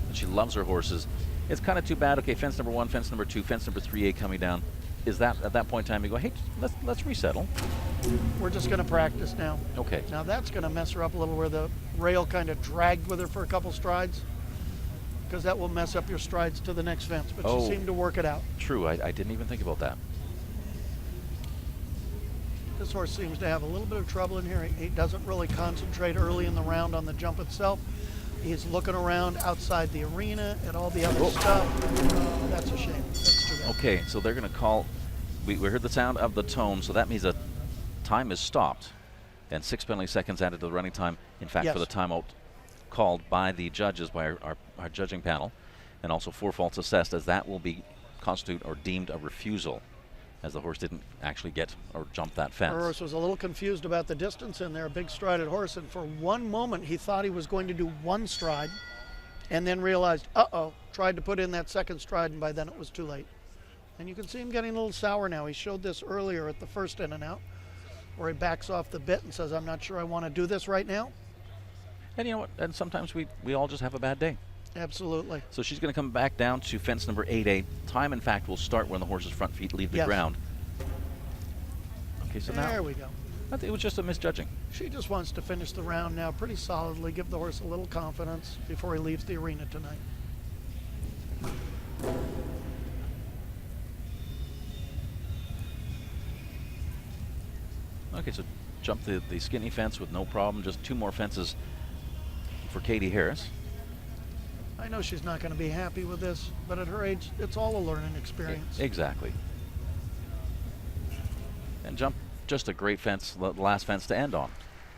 Speaker 1: and she loves her horses. It's kind of too bad. Okay, fence number 1, fence number 2, fence number 3A coming down. Is that at that point in time you go, hey, let's resettle?
Speaker 2: We're just going to practice now.
Speaker 1: Okay.
Speaker 2: Now that's going to mess her up a little where the rail kind of dragged with her for a couple strides, because that will mess up your strides to the next fence. But she seemed to work it out.
Speaker 1: True. I didn't even think about that.
Speaker 2: This horse seems to have a little bit of trouble in here. He doesn't really concentrate early in the round on the jump itself. He's looking around outside the arena at all the other stuff. That's a shame. That's too bad.
Speaker 1: Okay, so they're going to call. We heard the sound of the tone, so that means a time is stopped, and 6 penalty seconds added to the running time. In fact,
Speaker 2: Yes.
Speaker 1: for the timeout called by the judges, by our judging panel, and also 4 faults assessed, as that will be constitute or deemed a refusal, as the horse didn't actually get or jump that fence.
Speaker 2: Her horse was a little confused about the distance in there, a big strided horse, and for one moment he thought he was going to do one stride, and then realized, uh-oh, tried to put in that second stride, and by then it was too late. And you can see him getting a little sour now. He showed this earlier at the first in and out, where he backs off the bit and says, I'm not sure I want to do this right now.
Speaker 1: And you know what? And sometimes we all just have a bad day.
Speaker 2: Absolutely.
Speaker 1: So she's going to come back down to fence number 8A. Time, in fact, will start when the horse's front feet leave the
Speaker 2: Yes.
Speaker 1: ground. Okay, so now
Speaker 2: There we go.
Speaker 1: it was just a misjudging.
Speaker 2: She just wants to finish the round now pretty solidly, give the horse a little confidence before he leaves the arena tonight.
Speaker 1: Okay, so jump the skinny fence with no problem. Just 2 more fences for Katie Harris.
Speaker 2: I know she's not going to be happy with this, but at her age, it's all a learning experience.
Speaker 1: Exactly. And jump just a great fence, the last fence to end on.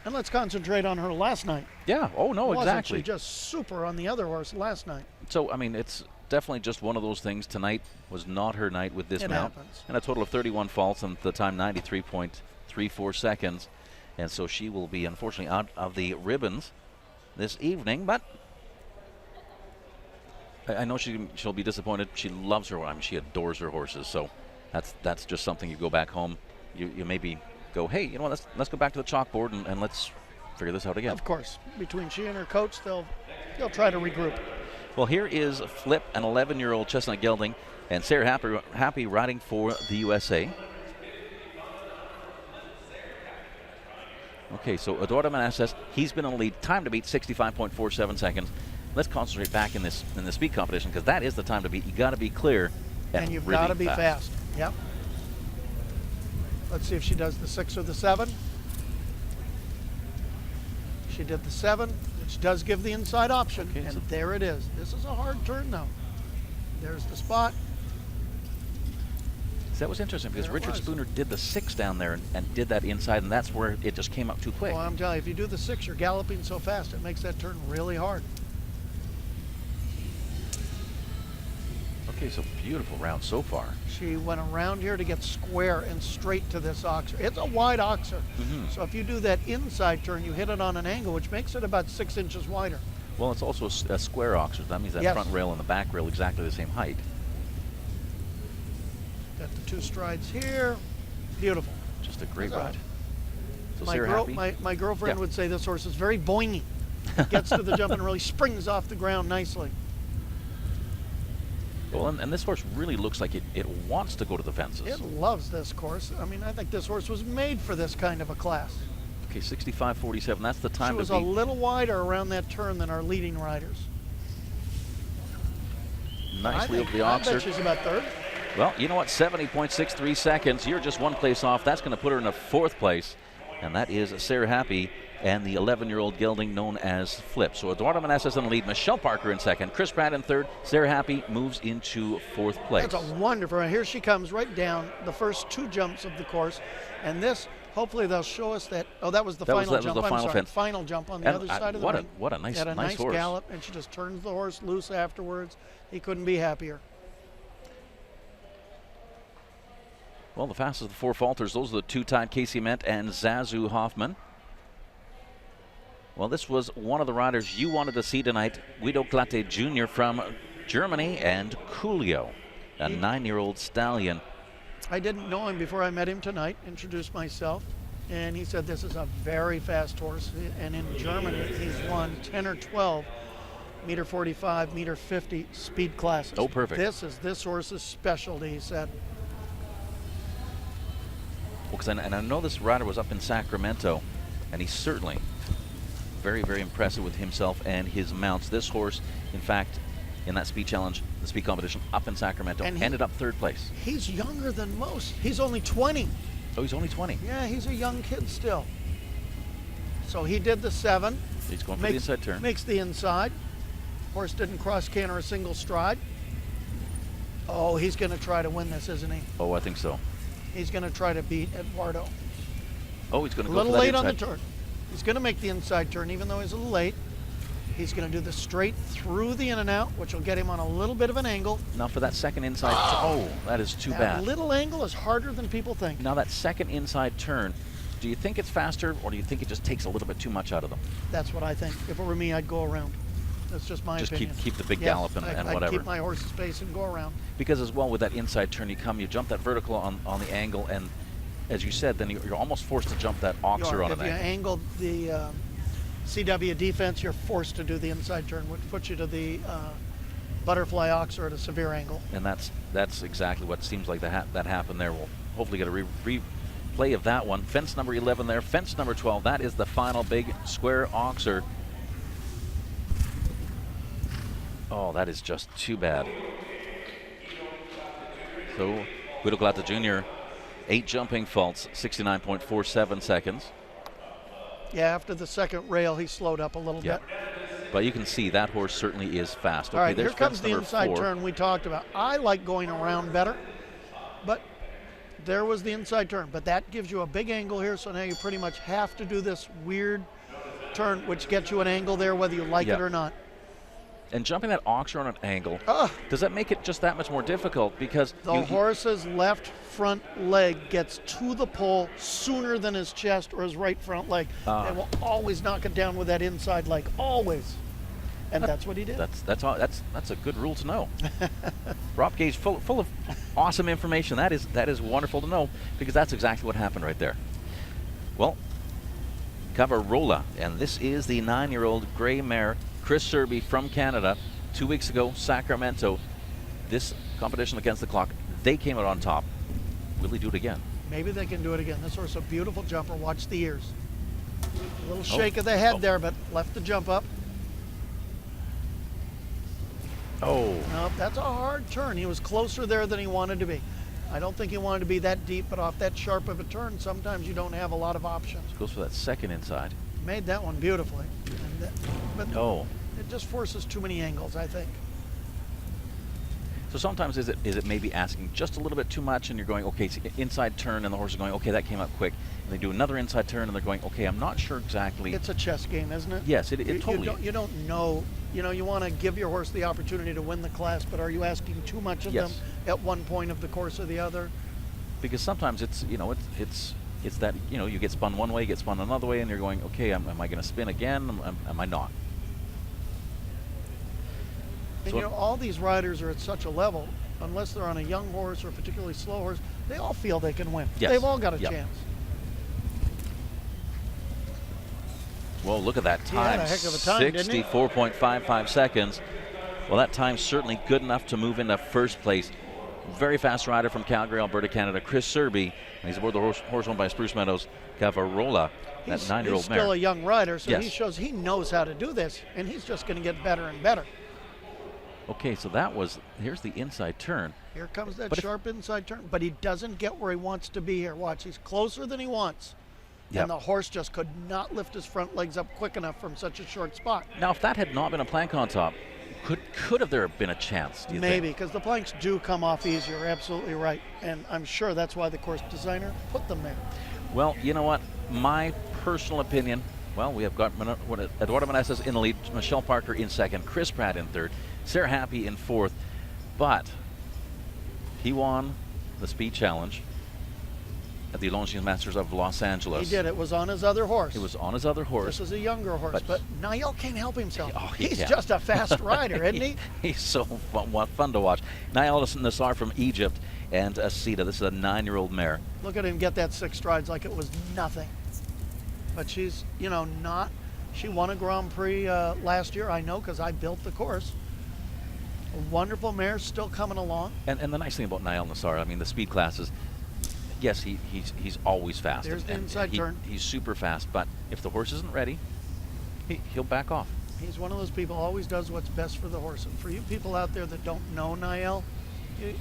Speaker 2: And let's concentrate on her last night.
Speaker 1: Yeah, oh no,
Speaker 2: Wasn't
Speaker 1: exactly.
Speaker 2: she just super on the other horse last night?
Speaker 1: So, I mean, it's definitely just one of those things. Tonight was not her night with this
Speaker 2: It
Speaker 1: mount.
Speaker 2: happens.
Speaker 1: And a total of 31 faults, and the time 93.34 seconds. And so she will be, unfortunately, out of the ribbons this evening, but I know she'll be disappointed. She loves her. I mean, she adores her horses. So that's just something you go back home. You maybe go, hey, you know what? Let's go back to the chalkboard and let's figure this out again.
Speaker 2: Of course, between she and her coach, they'll try to regroup.
Speaker 1: Well, here is Flip, an 11-year-old chestnut gelding, and Sarah Happy riding for the USA. Okay, so Eduardo Manassas, he's been in the lead. Time to beat, 65.47 seconds. Let's concentrate back in this speed competition, because that is the time to beat. You got to be clear
Speaker 2: And you've
Speaker 1: really
Speaker 2: got to be fast. Yep. Let's see if she does the 6 or the 7. She did the 7, which does give the inside option.
Speaker 1: Okay,
Speaker 2: and
Speaker 1: so
Speaker 2: there it is. This is a hard turn, though. There's the spot.
Speaker 1: That was interesting, because
Speaker 2: There it
Speaker 1: Richard
Speaker 2: was.
Speaker 1: Spooner did the 6 down there and did that inside, and that's where it just came up too quick.
Speaker 2: Well, I'm telling you, if you do the 6, you're galloping so fast, it makes that turn really hard.
Speaker 1: Okay, so beautiful round so far.
Speaker 2: She went around here to get square and straight to this oxer. It's a wide oxer.
Speaker 1: Mhm.
Speaker 2: So if you do that inside turn, you hit it on an angle, which makes it about 6 inches wider.
Speaker 1: Well, it's also a square oxer. That means that
Speaker 2: Yes.
Speaker 1: front rail and the back rail exactly the same height.
Speaker 2: Got the 2 strides here. Beautiful.
Speaker 1: Just a great
Speaker 2: That's all
Speaker 1: ride. So
Speaker 2: My,
Speaker 1: Sarah Happy.
Speaker 2: my girlfriend
Speaker 1: Yeah.
Speaker 2: would say this horse is very boingy. Gets to the jump and really springs off the ground nicely.
Speaker 1: Well, and this horse really looks like it wants to go to the fences.
Speaker 2: It loves this course. I mean, I think this horse was made for this kind of a class.
Speaker 1: Okay, 65.47. That's the
Speaker 2: She
Speaker 1: time
Speaker 2: was
Speaker 1: to
Speaker 2: a
Speaker 1: beat.
Speaker 2: little wider around that turn than our leading riders.
Speaker 1: Nicely over the
Speaker 2: I
Speaker 1: oxer.
Speaker 2: bet she's about third.
Speaker 1: Well, you know what? 70.63 seconds. You're just 1 place off. That's going to put her in a 4th place. And that is Sarah Happy and the 11-year-old gelding known as Flip. So Eduardo Manassas in the lead. Michelle Parker in 2nd. Chris Pratt in 3rd. Sarah Happy moves into 4th place.
Speaker 2: That's a wonderful. Here she comes right down the first 2 jumps of the course. And this, hopefully they'll show us that. Oh, that was the final
Speaker 1: that
Speaker 2: jump.
Speaker 1: was the
Speaker 2: I'm
Speaker 1: final
Speaker 2: sorry.
Speaker 1: fence.
Speaker 2: Final jump on the
Speaker 1: And
Speaker 2: other side of the ring.
Speaker 1: what a nice,
Speaker 2: Had a
Speaker 1: nice horse.
Speaker 2: gallop, and she just turns the horse loose afterwards. He couldn't be happier.
Speaker 1: Well, the fastest of the 4 falters, those are the 2 tied Casey Ment and Zazu Hoffman. Well, this was one of the riders you wanted to see tonight, Guido Clatte Jr. from Germany, and Coolio, a 9-year-old stallion.
Speaker 2: I didn't know him before I met him tonight, introduced myself, and he said this is a very fast horse. And in Germany, he's won 10 or 12 meter 45, meter 50 speed classes.
Speaker 1: Oh, perfect.
Speaker 2: This is this horse's specialty, he said.
Speaker 1: Because and I know this rider was up in Sacramento, and he's certainly very, very impressive with himself and his mounts. This horse, in fact, in that speed challenge, the speed competition up in Sacramento,
Speaker 2: And
Speaker 1: ended up 3rd place.
Speaker 2: He's younger than most. He's only 20.
Speaker 1: Oh, he's only 20.
Speaker 2: Yeah, he's a young kid still. So he did the 7.
Speaker 1: He's going for the inside turn.
Speaker 2: Makes the inside. Horse didn't cross canter a single stride. Oh, he's going to try to win this, isn't he?
Speaker 1: Oh, I think so.
Speaker 2: He's going to try to beat Eduardo.
Speaker 1: Oh, he's going to
Speaker 2: A
Speaker 1: go
Speaker 2: little
Speaker 1: for that
Speaker 2: late on the
Speaker 1: inside.
Speaker 2: turn. He's going to make the inside turn, even though he's a little late. He's going to do the straight through the in and out, which will get him on a little bit of an angle.
Speaker 1: Now for that second inside, oh, that is too
Speaker 2: That
Speaker 1: bad.
Speaker 2: little angle is harder than people think.
Speaker 1: Now that second inside turn, do you think it's faster, or do you think it just takes a little bit too much out of them?
Speaker 2: That's what I think. If it were me, I'd go around. That's just my
Speaker 1: Just
Speaker 2: opinion.
Speaker 1: keep the big
Speaker 2: Yes,
Speaker 1: gallop and
Speaker 2: I'd
Speaker 1: whatever.
Speaker 2: keep my horse's pace and go around.
Speaker 1: Because as well with that inside turn, you jump that vertical on the angle, and as you said, then you're almost forced to jump that oxer on
Speaker 2: If
Speaker 1: an
Speaker 2: you
Speaker 1: angle.
Speaker 2: angled the CW defense, you're forced to do the inside turn, which puts you to the butterfly oxer at a severe angle.
Speaker 1: And that's exactly what seems like that happened there. We'll hopefully get a replay of that one. Fence number 11 there, fence number 12. That is the final big square oxer. Oh, that is just too bad. So, Guido Glatta Jr., 8 jumping faults, 69.47 seconds.
Speaker 2: Yeah, after the second rail, he slowed up a little bit.
Speaker 1: But you can see that horse certainly is fast.
Speaker 2: All
Speaker 1: Okay,
Speaker 2: right, here
Speaker 1: there's
Speaker 2: comes
Speaker 1: fence
Speaker 2: the
Speaker 1: number
Speaker 2: inside
Speaker 1: 4.
Speaker 2: turn we talked about. I like going around better, but there was the inside turn. But that gives you a big angle here, so now you pretty much have to do this weird turn, which gets you an angle there whether you like it or not.
Speaker 1: And jumping that oxer on an angle,
Speaker 2: Ugh.
Speaker 1: does that make it just that much more difficult? Because
Speaker 2: The horse's left front leg gets to the pole sooner than his chest or his right front leg. They will always knock it down with that inside leg, always. And that's what he did.
Speaker 1: That's a good rule to know. Rob Gage, full of awesome information. That is wonderful to know, because that's exactly what happened right there. Well, Cavarola, and this is the 9-year-old gray mare, Chris Serby from Canada. 2 weeks ago, Sacramento. This competition against the clock, they came out on top. Will he do it again?
Speaker 2: Maybe they can do it again. This horse is a beautiful jumper. Watch the ears. A little shake of the head there, but left the jump up.
Speaker 1: Oh.
Speaker 2: No, that's a hard turn. He was closer there than he wanted to be. I don't think he wanted to be that deep, but off that sharp of a turn, sometimes you don't have a lot of options.
Speaker 1: Goes for that second inside.
Speaker 2: Made that one beautifully. But
Speaker 1: Oh.
Speaker 2: it just forces too many angles, I think.
Speaker 1: So sometimes is it maybe asking just a little bit too much, and you're going, okay, it's inside turn, and the horse is going, okay, that came up quick. And they do another inside turn, and they're going, okay, I'm not sure exactly.
Speaker 2: It's a chess game, isn't it?
Speaker 1: Yes, it totally
Speaker 2: You don't know. You know, you want to give your horse the opportunity to win the class, but are you asking too much of them at one point of the course or the other?
Speaker 1: Because sometimes it's it's that you get spun one way, get spun another way, and you're going, okay, am I going to spin again? Am I not?
Speaker 2: And
Speaker 1: So
Speaker 2: all these riders are at such a level, unless they're on a young horse or a particularly slow horse, they all feel they can win.
Speaker 1: Yes.
Speaker 2: They've all got a chance.
Speaker 1: Well, look at that
Speaker 2: He had
Speaker 1: time.
Speaker 2: a heck of a time, didn't he?
Speaker 1: 64.55 seconds. Well, that time's certainly good enough to move into first place. Very fast rider from Calgary, Alberta, Canada, Chris Serby. And he's aboard the horse owned by Spruce Meadows, Cavarola, that 9-year-old
Speaker 2: He's
Speaker 1: mare.
Speaker 2: still a young rider, so
Speaker 1: Yes.
Speaker 2: he shows he knows how to do this, and he's just going to get better and better.
Speaker 1: Okay, so here's the inside turn.
Speaker 2: Here comes that
Speaker 1: But if-
Speaker 2: sharp inside turn, but he doesn't get where he wants to be here. Watch, he's closer than he wants.
Speaker 1: Yep.
Speaker 2: And the horse just could not lift his front legs up quick enough from such a short spot.
Speaker 1: Now, if that had not been a plank on top, could have there been a chance, do you
Speaker 2: Maybe,
Speaker 1: think?
Speaker 2: because the planks do come off easier, absolutely right. And I'm sure that's why the course designer put them there.
Speaker 1: Well, you know what? My personal opinion, well, we have got Eduardo Meneses in the lead, Michelle Parker in second, Chris Pratt in third, Sarah Happy in fourth, but he won the speed challenge at the Longines Masters of Los Angeles.
Speaker 2: He did. It was on his other horse.
Speaker 1: It was on his other horse.
Speaker 2: This is a younger horse, but Niall can't help himself.
Speaker 1: Oh, he
Speaker 2: He's
Speaker 1: can.
Speaker 2: just a fast rider, isn't he?
Speaker 1: He's so fun to watch. Niall Nassar from Egypt and Asita. This is a 9-year-old mare.
Speaker 2: Look at him get that 6 strides like it was nothing. But she's, not. She won a Grand Prix last year, I know, because I built the course. A wonderful mare, still coming along.
Speaker 1: And the nice thing about Niall Nassar, I mean, the speed classes, yes, he's always fast.
Speaker 2: There's the
Speaker 1: and
Speaker 2: inside turn.
Speaker 1: He's super fast, but if the horse isn't ready, he'll back off.
Speaker 2: He's one of those people who always does what's best for the horse. And for you people out there that don't know NAL,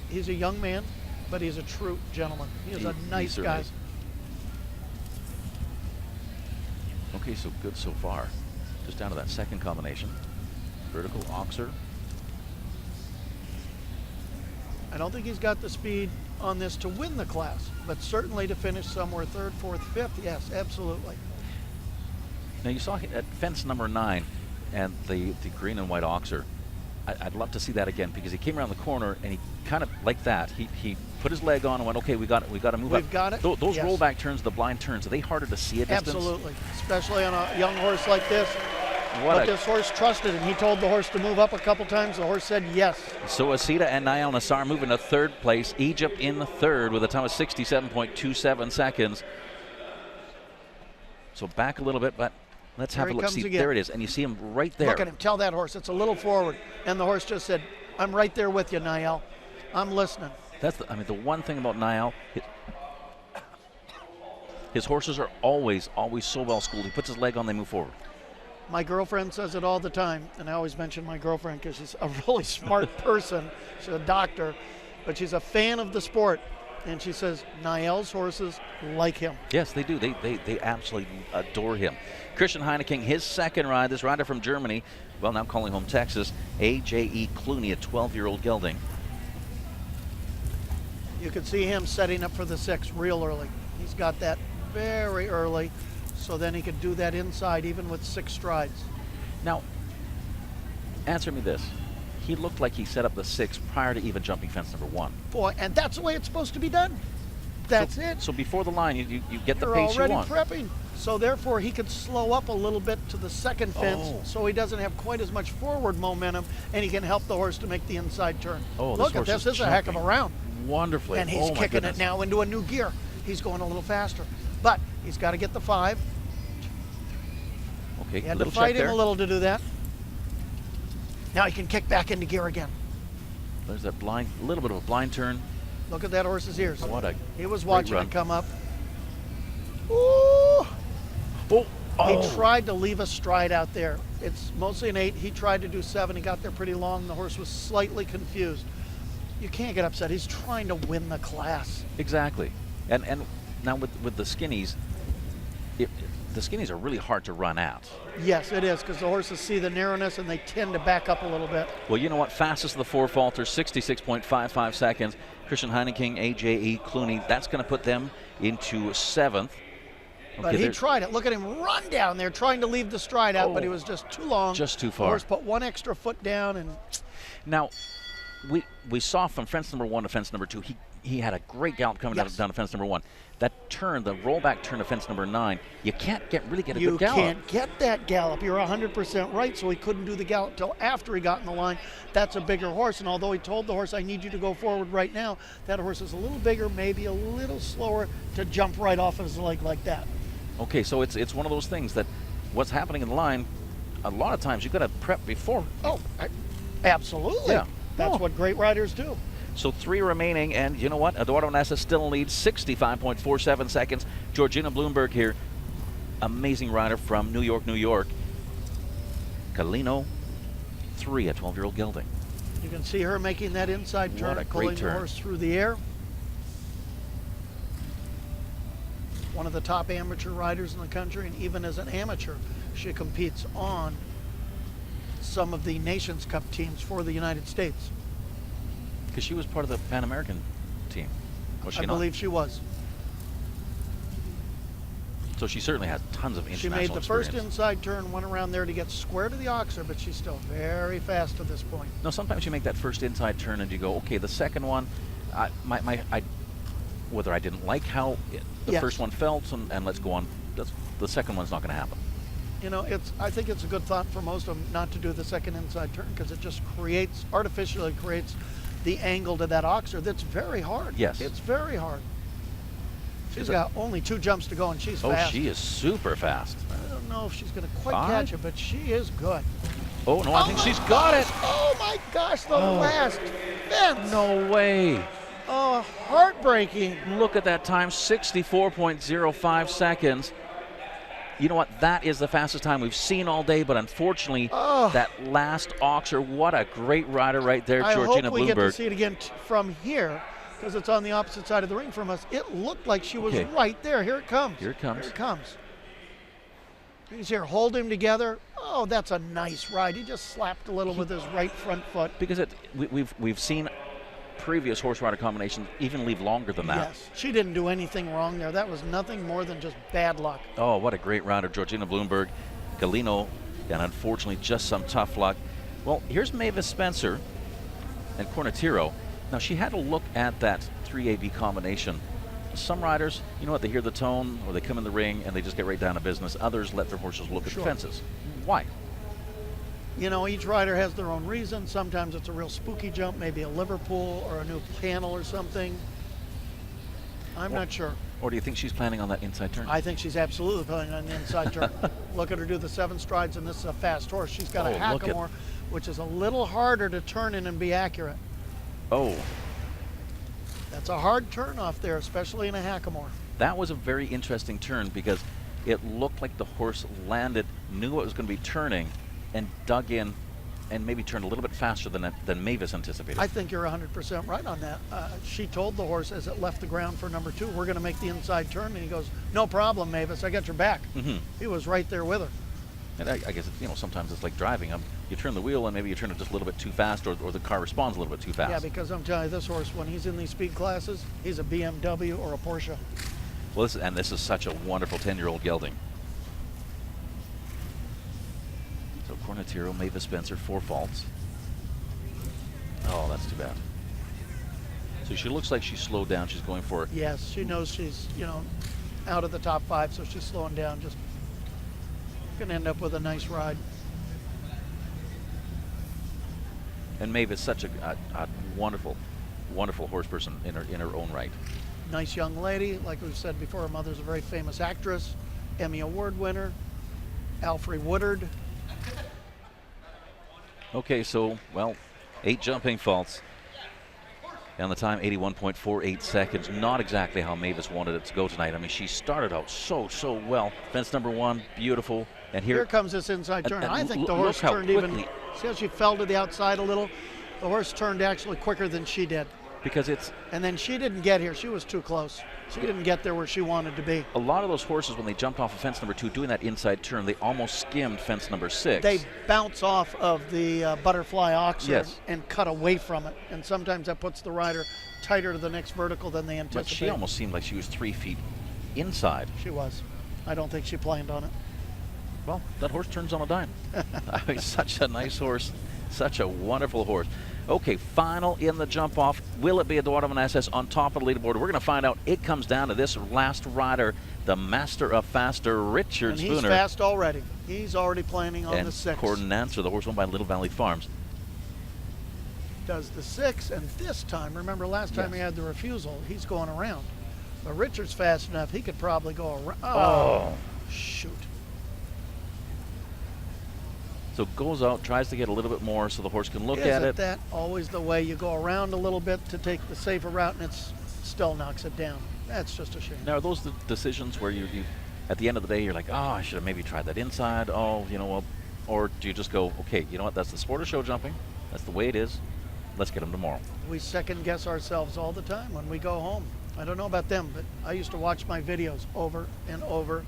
Speaker 2: he's a young man, but he's a true gentleman. He is a nice guy.
Speaker 1: Is. Okay, so good so far. Just down to that second combination. Vertical Oxer.
Speaker 2: I don't think he's got the speed on this to win the class, but certainly to finish somewhere third, fourth, fifth, yes, absolutely.
Speaker 1: Now you saw at fence number 9 and the green and white Oxer. I'd love to see that again because he came around the corner and he kind of like that. He put his leg on and went, okay, we got to move up.
Speaker 2: We've got it.
Speaker 1: Those
Speaker 2: yes.
Speaker 1: rollback turns, the blind turns, are they harder to see at distance?
Speaker 2: Absolutely, especially on a young horse like this. But this horse trusted him. He told the horse to move up a couple times. The horse said yes.
Speaker 1: So Asita and Niall Nassar moving to third place. Egypt in the third with a time of 67.27 seconds. So back a little bit, but let's have a look. See, there it is, and you see him right there.
Speaker 2: Look at him. Tell that horse it's a little forward. And the horse just said, I'm right there with you, Niall. I'm listening.
Speaker 1: That's the one thing about Niall. His horses are always so well schooled. He puts his leg on, they move forward.
Speaker 2: My girlfriend says it all the time, and I always mention my girlfriend because she's a really smart person. She's a doctor, but she's a fan of the sport. And she says Niall's horses like him.
Speaker 1: Yes, they do. They absolutely adore him. Christian Heineken, his second ride, this rider from Germany, well, now calling home Texas, A.J.E. Clooney, a 12-year-old gelding.
Speaker 2: You can see him setting up for the 6 real early. He's got that very early. So then he could do that inside even with 6 strides.
Speaker 1: Now, answer me this. He looked like he set up the 6 prior to even jumping fence number 1.
Speaker 2: Boy, and that's the way it's supposed to be done. That's it.
Speaker 1: So before the line, you get the
Speaker 2: You're
Speaker 1: pace you
Speaker 2: already
Speaker 1: want.
Speaker 2: prepping. So therefore, he could slow up a little bit to the second fence so he doesn't have quite as much forward momentum, and he can help the horse to make the inside turn.
Speaker 1: Oh,
Speaker 2: look at this. This is a heck of a round.
Speaker 1: Wonderfully.
Speaker 2: And he's kicking it now into a new gear. He's going a little faster. But he's got to get the 5.
Speaker 1: Okay,
Speaker 2: he had to fight him a little to do that. Now he can kick back into gear again.
Speaker 1: There's that blind, a little bit of a blind turn.
Speaker 2: Look at that horse's ears. He was watching
Speaker 1: run.
Speaker 2: it come up. Ooh!
Speaker 1: Oh.
Speaker 2: He tried to leave a stride out there. It's mostly an 8. He tried to do 7. He got there pretty long. The horse was slightly confused. You can't get upset. He's trying to win the class.
Speaker 1: Exactly. And now with the skinnies, the skinnies are really hard to run out.
Speaker 2: Yes, it is, because the horses see the narrowness and they tend to back up a little bit.
Speaker 1: Well, you know what? Fastest of the 4 falters, 66.55 seconds. Christian Heineken, A.J.E. Clooney, that's going to put them into 7th. Okay,
Speaker 2: but he tried it. Look at him run down there trying to leave the stride out, but he was just too long.
Speaker 1: Just too far.
Speaker 2: The horse put 1 extra foot down. And
Speaker 1: now, we saw from fence number 1 to fence number 2, he had a great gallop coming down to fence number 1. That turn, the rollback turn to fence number 9, you can't really get a good gallop.
Speaker 2: You can't get that gallop. You're 100% right, so he couldn't do the gallop till after he got in the line. That's a bigger horse, and although he told the horse, I need you to go forward right now, that horse is a little bigger, maybe a little slower to jump right off his leg like that.
Speaker 1: Okay, so it's one of those things that what's happening in the line, a lot of times you've got to prep before.
Speaker 2: Oh, absolutely.
Speaker 1: Yeah.
Speaker 2: That's what great riders do.
Speaker 1: So 3 remaining, and you know what? Eduardo Nessa still in lead, 65.47 seconds. Georgina Bloomberg here, amazing rider from New York, New York. Calino, 3, a 12-year-old gelding.
Speaker 2: You can see her making that inside turn, pulling the horse through the air. One of the top amateur riders in the country, and even as an amateur, she competes on some of the Nations Cup teams for the United States.
Speaker 1: Because she was part of the Pan American team, was she not?
Speaker 2: I believe she was.
Speaker 1: So she certainly has tons of international
Speaker 2: experience. She made the first
Speaker 1: experience.
Speaker 2: inside turn, went around there to get square to the Oxer, but she's still very fast to this point.
Speaker 1: No, sometimes you make that first inside turn and you go, okay, the second one, whether I didn't like how the first one felt, and let's go on, the second one's not going to happen.
Speaker 2: You know, I think it's a good thought for most of them not to do the second inside turn, because it just artificially creates the angle to that Oxer that's very hard.
Speaker 1: Yes.
Speaker 2: It's very hard. She's got only 2 jumps to go, and she's fast.
Speaker 1: Oh, she is super fast.
Speaker 2: I don't know if she's going to quite catch it, but she is good.
Speaker 1: Oh, no, I think she's got it.
Speaker 2: Oh, my gosh, the last fence.
Speaker 1: No way.
Speaker 2: Oh, heartbreaking.
Speaker 1: Look at that time, 64.05 seconds. You know what? That is the fastest time we've seen all day, but unfortunately, that last Oxer, what a great rider right there, Georgina
Speaker 2: I hope we
Speaker 1: Bloomberg.
Speaker 2: get to see it again from here, because it's on the opposite side of the ring from us. It looked like she was right there. Here it comes.
Speaker 1: Here it comes.
Speaker 2: Here it comes. He's here. Hold him together. Oh, that's a nice ride. He just slapped a little with his right front foot.
Speaker 1: Because we've seen previous horse rider combinations even leave longer than that.
Speaker 2: Yes, she didn't do anything wrong there. That was nothing more than just bad luck.
Speaker 1: Oh, what a great rider, Georgina Bloomberg. Galino, and unfortunately just some tough luck. Well, here's Mavis Spencer and Cornatiro. Now, she had to look at that 3AB combination. Some riders, you know what, they hear the tone or they come in the ring and they just get right down to business. Others let their horses look at the fences. Why?
Speaker 2: You know, each rider has their own reason. Sometimes it's a real spooky jump, maybe a Liverpool or a new panel or something. I'm not sure.
Speaker 1: Or do you think she's planning on that inside turn?
Speaker 2: I think she's absolutely planning on the inside turn. Look at her do the 7 strides, and this is a fast horse. She's got a Hackamore, which is a little harder to turn in and be accurate.
Speaker 1: Oh.
Speaker 2: That's a hard turn off there, especially in a Hackamore.
Speaker 1: That was a very interesting turn because it looked like the horse landed, knew it was going to be turning, and dug in and maybe turned a little bit faster than Mavis anticipated.
Speaker 2: I think you're 100% right on that. She told the horse as it left the ground for number 2, we're going to make the inside turn, and he goes, no problem, Mavis, I got your back. He was right there with her.
Speaker 1: And I guess, you know, sometimes it's like driving. You turn the wheel and maybe you turn it just a little bit too fast, or the car responds a little bit too fast.
Speaker 2: Yeah, because I'm telling you, this horse, when he's in these speed classes, he's a BMW or a Porsche.
Speaker 1: Well, this is such a wonderful 10-year-old gelding. So Cornatiro, Mavis Spencer, 4 faults. Oh, that's too bad. So she looks like she's slowed down. She's going for it.
Speaker 2: Yes, she knows she's, you know, out of the top 5, so she's slowing down. Just going to end up with a nice ride.
Speaker 1: And Mavis, such a wonderful, wonderful horse person in her own right.
Speaker 2: Nice young lady. Like we've said before, her mother's a very famous actress, Emmy Award winner, Alfred Woodard.
Speaker 1: Okay, so, well, 8 jumping faults. And the time, 81.48 seconds. Not exactly how Mavis wanted it to go tonight. I mean, she started out so well. Fence number 1, beautiful. And here
Speaker 2: comes this inside turn. I think the horse turned even. See how she fell to the outside a little? The horse turned actually quicker than she did.
Speaker 1: Because it's...
Speaker 2: And then she didn't get here. She was too close. She didn't get there where she wanted to be.
Speaker 1: A lot of those horses, when they jumped off of fence number 2, doing that inside turn, they almost skimmed fence number 6.
Speaker 2: They bounce off of the butterfly oxer and cut away from it. And sometimes that puts the rider tighter to the next vertical than they anticipate.
Speaker 1: But she almost seemed like she was 3 feet inside.
Speaker 2: She was. I don't think she planned on it.
Speaker 1: Well, that horse turns on a dime. I mean, such a nice horse. Such a wonderful horse. Okay, final in the jump off. Will it be Eduardo Manassas on top of the leaderboard? We're going to find out. It comes down to this last rider, the master of faster, Richard Spooner.
Speaker 2: And he's fast already. He's already planning on the 6.
Speaker 1: Coordinator, the horse owned by Little Valley Farms.
Speaker 2: Does the 6, and this time, remember last time he had the refusal, he's going around. But Richard's fast enough, he could probably go around. Oh, shoot.
Speaker 1: So goes out, tries to get a little bit more so the horse can look at it.
Speaker 2: Isn't that always the way? You go around a little bit to take the safer route, and it still knocks it down. That's just a shame.
Speaker 1: Now, are those the decisions where you at the end of the day, you're like, oh, I should have maybe tried that inside. Oh, you know, well, or do you just go, okay, you know what, that's the sport of show jumping. That's the way it is. Let's get him tomorrow.
Speaker 2: We second guess ourselves all the time when we go home. I don't know about them, but I used to watch my videos over and over,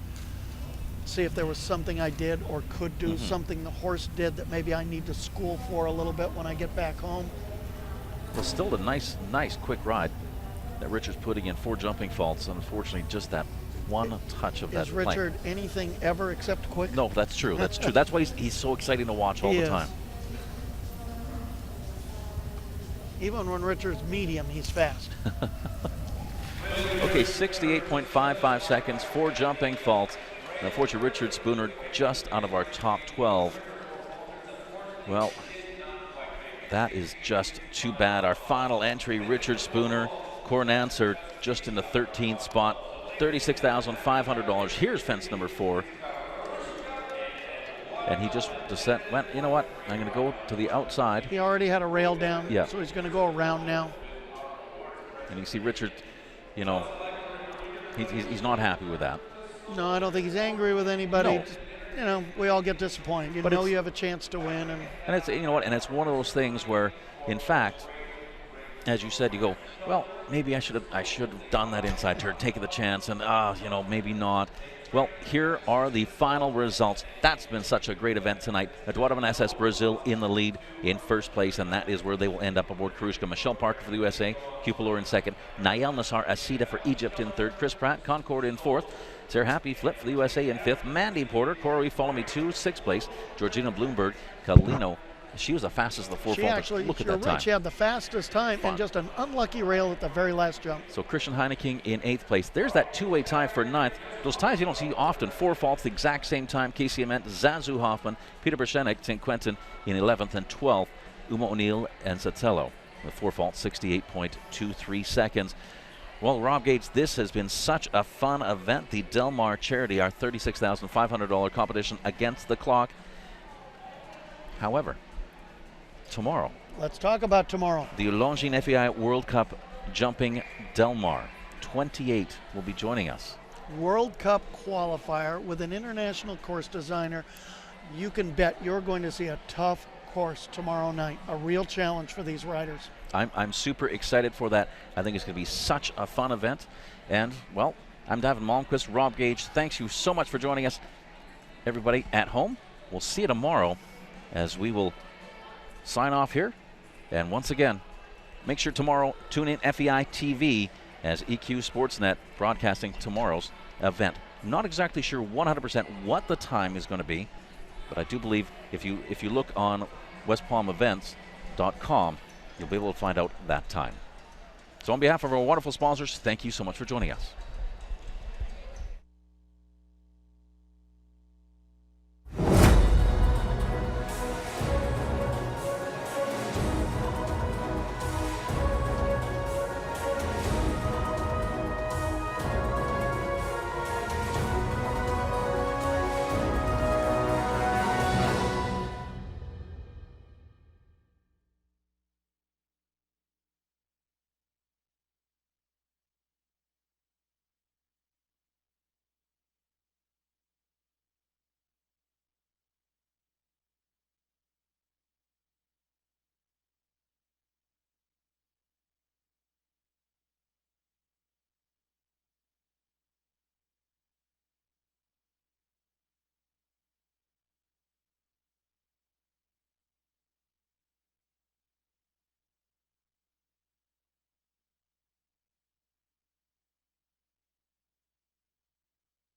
Speaker 2: see if there was something I did or could do, something the horse did that maybe I need to school for a little bit when I get back home.
Speaker 1: Well, still a nice quick ride that Richard's putting in 4 jumping faults. Unfortunately, just that one touch of that
Speaker 2: Is Richard anything ever except quick?
Speaker 1: No, that's true. That's true. That's why he's so exciting to watch all the time.
Speaker 2: Even when Richard's medium, he's fast.
Speaker 1: Okay, 68.55 seconds, 4 jumping faults. And unfortunately, Richard Spooner just out of our top 12. Well, that is just too bad. Our final entry, Richard Spooner, Cornancer, just in the 13th spot, $36,500. Here's fence number 4. And he just went, you know what, I'm going to go to the outside.
Speaker 2: He already had a rail down,
Speaker 1: yeah.
Speaker 2: So he's going to go around now.
Speaker 1: And you see Richard, you know, he's not happy with that.
Speaker 2: No, I don't think he's angry with anybody.
Speaker 1: No.
Speaker 2: Just, you know, we all get disappointed. You
Speaker 1: But
Speaker 2: know you have a chance to win. And
Speaker 1: it's, you know what, and it's one of those things where, in fact, as you said, you go, well, maybe I should have done that inside turn, taken the chance, and you know, maybe not. Well, here are the final results. That's been such a great event tonight. Eduardo SS Brazil in the lead in first place, and that is where they will end up aboard Karushka. Michelle Parker for the USA, Cupelor in second, Nael Nassar Asida for Egypt in third, Chris Pratt, Concord in fourth, Sarah Happy Flip for the USA in fifth, Mandy Porter, Corey Follow Me 2, sixth place, Georgina Bloomberg, Kalino. She was the fastest of the four
Speaker 2: she
Speaker 1: faulters.
Speaker 2: actually,
Speaker 1: Look at
Speaker 2: you're
Speaker 1: that
Speaker 2: right,
Speaker 1: time.
Speaker 2: she had the fastest time and just an unlucky rail at the very last jump.
Speaker 1: So Christian Heineking in eighth place. There's that two-way tie for ninth. Those ties you don't see often. Four faults the exact same time. Casey Ament, Zazu Hoffman, Peter Brzenek, St. Quentin in 11th and 12th. Uma O'Neill and Sotelo with four faults, 68.23 seconds. Well, Rob Gates, this has been such a fun event. The Del Mar Charity, our $36,500 competition against the clock. However, tomorrow,
Speaker 2: let's talk about tomorrow.
Speaker 1: The Longines FEI World Cup jumping Del Mar. 28 will be joining us.
Speaker 2: World Cup qualifier with an international course designer. You can bet you're going to see a tough course tomorrow night. A real challenge for these riders.
Speaker 1: I'm super excited for that. I think it's going to be such a fun event. And, well, I'm Davin Malmquist, Rob Gage. Thanks you so much for joining us. Everybody at home, we'll see you tomorrow as we will sign off here. And once again, make sure tomorrow tune in FEI TV as EQ Sportsnet broadcasting tomorrow's event. Not exactly sure 100% what the time is going to be, but I do believe if you look on westpalmevents.com, you'll be able to find out that time. So on behalf of our wonderful sponsors, thank you so much for joining us.